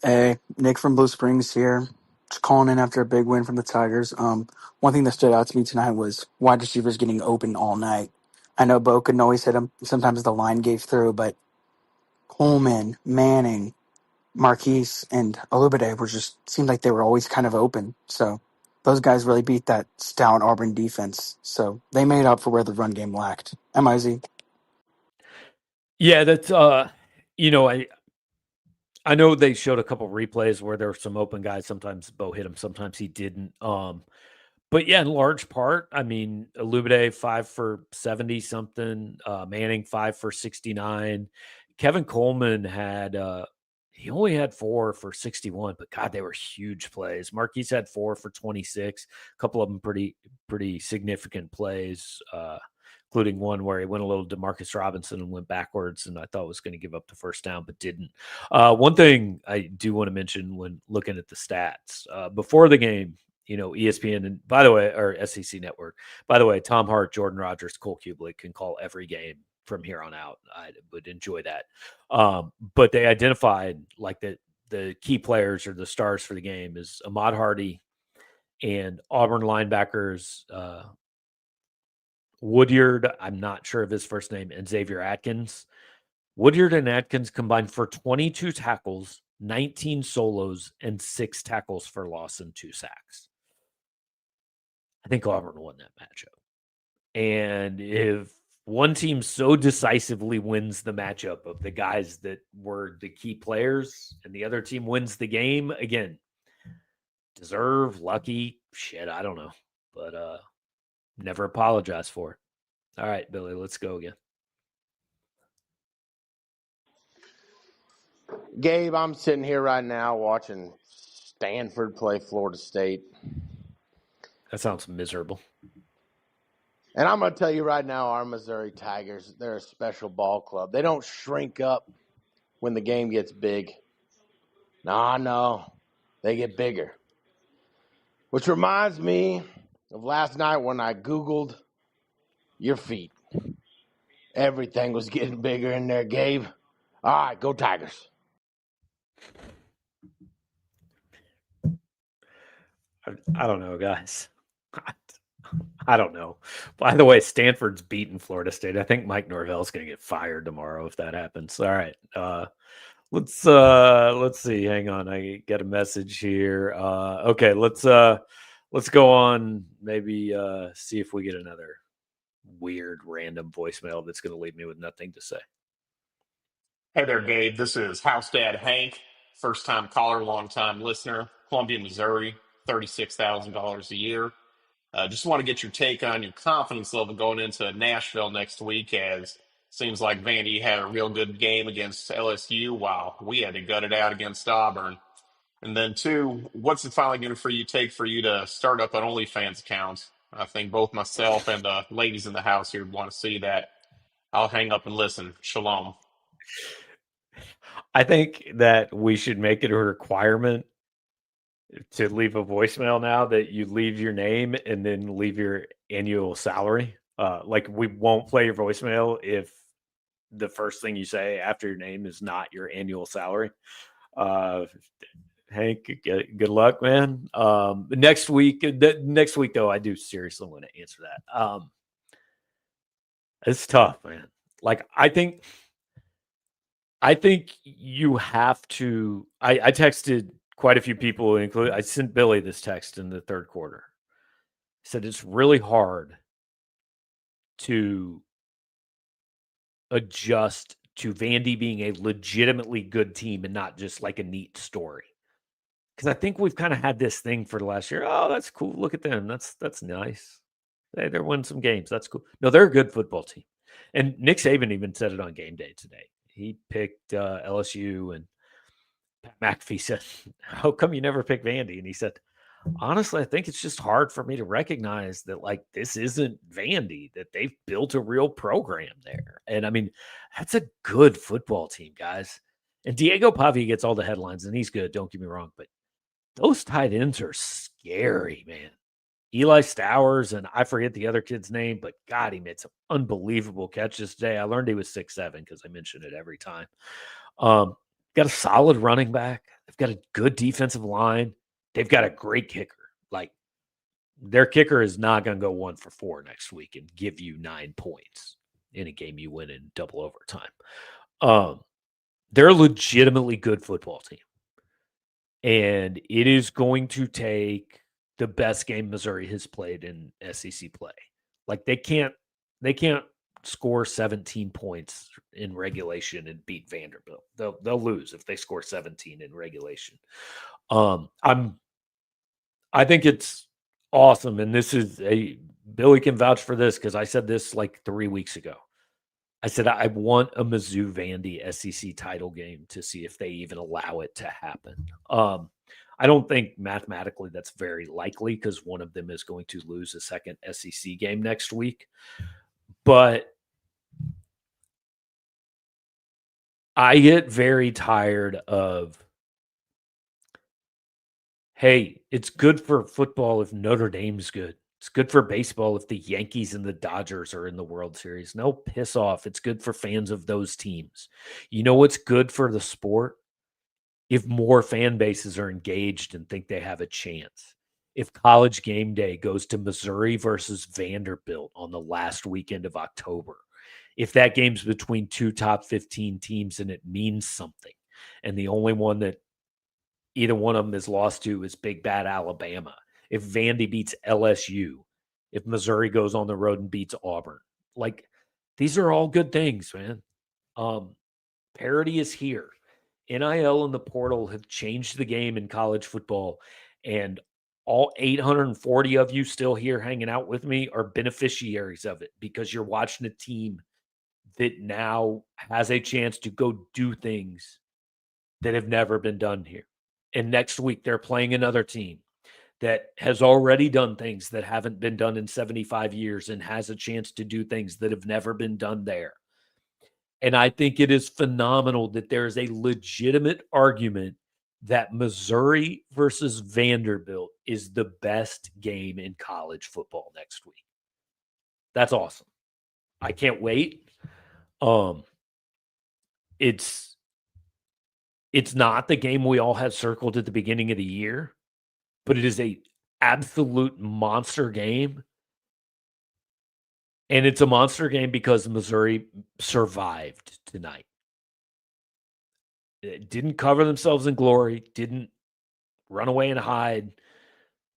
Hey, Nick from Blue Springs here. Just calling in after a big win from the Tigers. One thing that stood out to me tonight was wide receivers getting open all night. I know Bo couldn't always hit them. Sometimes the line gave through, but Coleman, Manning, Marquise, and Olubade seemed like they were always kind of open. So those guys really beat that stout Auburn defense. So they made up for where the run game lacked. MIZ. Yeah, that's I know they showed a couple replays where there were some open guys. Sometimes Bo hit him, sometimes he didn't. But yeah, in large part, I mean, Olubade 5 for 70 something, Manning 5 for 69. Kevin Coleman had he only had 4 for 61, but God, they were huge plays. Marquise had 4 for 26, a couple of them pretty significant plays, including one where he went a little DeMarcus Robinson and went backwards, and I thought was going to give up the first down, but didn't. One thing I do want to mention when looking at the stats, before the game, ESPN and by the way, or SEC Network, by the way, Tom Hart, Jordan Rogers, Cole Kublik can call every game from here on out. I would enjoy that. But they identified the key players or the stars for the game is Ahmad Hardy and Auburn linebackers Woodyard, I'm not sure of his first name, and Xavier Atkins. Woodyard and Atkins combined for 22 tackles, 19 solos, and 6 tackles for loss and 2 sacks. I think Auburn won that matchup. And if one team so decisively wins the matchup of the guys that were the key players and the other team wins the game, again, deserve, lucky, shit, I don't know. But never apologize for it. All right, Billy, let's go again. Gabe, I'm sitting here right now watching Stanford play Florida State. That sounds miserable. And I'm going to tell you right now, our Missouri Tigers, they're a special ball club. They don't shrink up when the game gets big. No, they get bigger. Which reminds me of last night when I Googled your feet. Everything was getting bigger in there, Gabe. All right, go Tigers. I don't know, guys. I don't know. By the way, Stanford's beating Florida State. I think Mike Norvell's going to get fired tomorrow if that happens. All right. Let's see. Hang on. I get a message here. Okay, let's go on. Maybe see if we get another weird random voicemail that's going to leave me with nothing to say. Hey there, Gabe. This is House Dad Hank, first time caller, long time listener, Columbia, Missouri, $36,000 a year. Just want to get your take on your confidence level going into Nashville next week, as seems like Vandy had a real good game against LSU while we had to gut it out against Auburn. And then two, what's it finally going to take for you to start up an OnlyFans account? I think both myself and the ladies in the house here want to see that. I'll hang up and listen. Shalom. I think that we should make it a requirement to leave a voicemail now that you leave your name and then leave your annual salary. Like we won't play your voicemail if the first thing you say after your name is not your annual salary. Hank, good luck, man. Next week though, I do seriously want to answer that. It's tough, man. Like I think you have to. I texted quite a few people, including I sent Billy this text in the third quarter. I said it's really hard to adjust to Vandy being a legitimately good team and not just like a neat story. Because I think we've kind of had this thing for the last year. Oh, that's cool. Look at them. That's nice. They're winning some games. That's cool. No, they're a good football team. And Nick Saban even said it on game day today. He picked LSU, and Pat McAfee said, "How come you never pick Vandy?" And he said, "Honestly, I think it's just hard for me to recognize that like this isn't Vandy, that they've built a real program there." And I mean, that's a good football team, guys. And Diego Pavia gets all the headlines, and he's good. Don't get me wrong, but those tight ends are scary, man. Eli Stowers, and I forget the other kid's name, but God, he made some unbelievable catches today. I learned he was 6'7" because I mention it every time. Got a solid running back. They've got a good defensive line. They've got a great kicker. Like their kicker is not going to go 1 for 4 next week and give you 9 points in a game you win in double overtime. They're a legitimately good football team. And it is going to take the best game Missouri has played in SEC play. Like they can't score 17 points in regulation and beat Vanderbilt. They'll lose if they score 17 in regulation. I think it's awesome, and this is Billy can vouch for this because I said this like 3 weeks ago. I said I want a Mizzou Vandy SEC title game to see if they even allow it to happen. I don't think mathematically that's very likely because one of them is going to lose a second SEC game next week. But I get very tired of, hey, it's good for football if Notre Dame's good. It's good for baseball if the Yankees and the Dodgers are in the World Series. No, piss off. It's good for fans of those teams. You know what's good for the sport? if more fan bases are engaged and think they have a chance. If College Game Day goes to Missouri versus Vanderbilt on the last weekend of October, if that game's between two top 15 teams and it means something, and the only one that either one of them is lost to is Big Bad Alabama, if Vandy beats LSU, if Missouri goes on the road and beats Auburn, like these are all good things, man. Parity is here. NIL and the portal have changed the game in college football, and all 840 of you still here hanging out with me are beneficiaries of it because you're watching a team that now has a chance to go do things that have never been done here. And next week, they're playing another team that has already done things that haven't been done in 75 years and has a chance to do things that have never been done there. And I think it is phenomenal that there is a legitimate argument that Missouri versus Vanderbilt is the best game in college football next week. That's awesome. I can't wait. It's not the game we all had circled at the beginning of the year, but it is a absolute monster game. And it's a monster game because Missouri survived tonight. It didn't cover themselves in glory, didn't run away and hide.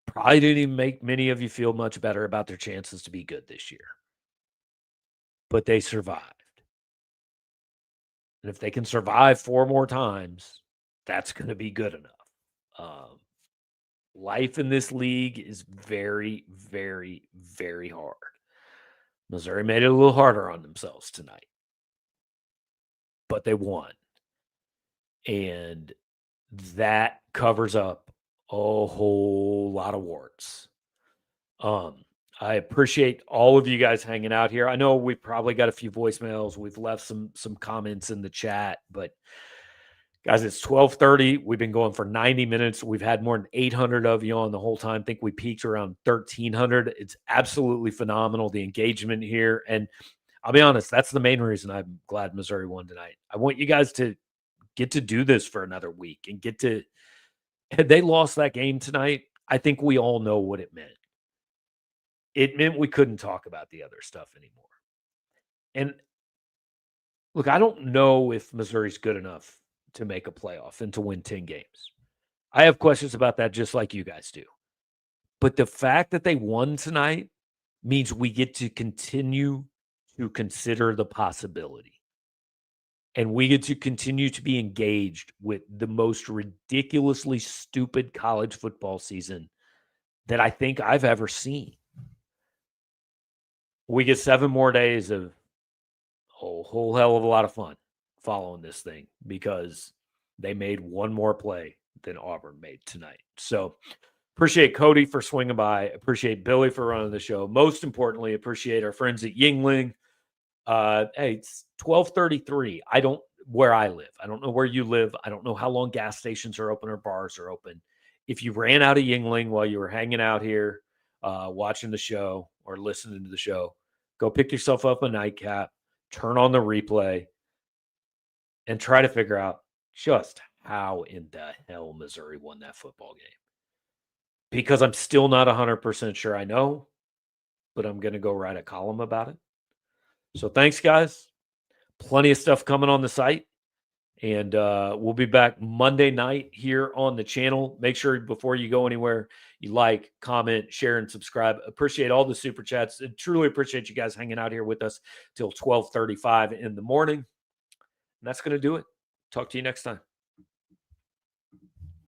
Probably didn't even make many of you feel much better about their chances to be good this year. But they survived. And if they can survive 4 more times, that's going to be good enough. Life in this league is very, very, very hard. Missouri made it a little harder on themselves tonight. But they won. And that covers up a whole lot of warts. I appreciate all of you guys hanging out here. I know we probably got a few voicemails. We've left some comments in the chat, but guys, it's 12:30. We've been going for 90 minutes. We've had more than 800 of you on the whole time. I think we peaked around 1,300. It's absolutely phenomenal, the engagement here. And I'll be honest, that's the main reason I'm glad Missouri won tonight. I want you guys to get to do this for another week and get to – had they lost that game tonight, I think we all know what it meant. It meant we couldn't talk about the other stuff anymore. And look, I don't know if Missouri's good enough to make a playoff and to win 10 games. I have questions about that just like you guys do. But the fact that they won tonight means we get to continue to consider the possibility. And we get to continue to be engaged with the most ridiculously stupid college football season that I think I've ever seen. We get 7 more days of a whole hell of a lot of fun following this thing because they made one more play than Auburn made tonight. So appreciate Cody for swinging by. Appreciate Billy for running the show. Most importantly, appreciate our friends at Yuengling. Hey, it's 12:33. Where I live. I don't know where you live. I don't know how long gas stations are open or bars are open. If you ran out of Yuengling while you were hanging out here, watching the show or listening to the show, go pick yourself up a nightcap, turn on the replay, and try to figure out just how in the hell Missouri won that football game. Because I'm still not 100% sure I know, but I'm going to go write a column about it. So thanks, guys. Plenty of stuff coming on the site. And we'll be back Monday night here on the channel. Make sure before you go anywhere, you like, comment, share, and subscribe. Appreciate all the super chats. I truly appreciate you guys hanging out here with us till 12:35 in the morning. And that's going to do it. Talk to you next time.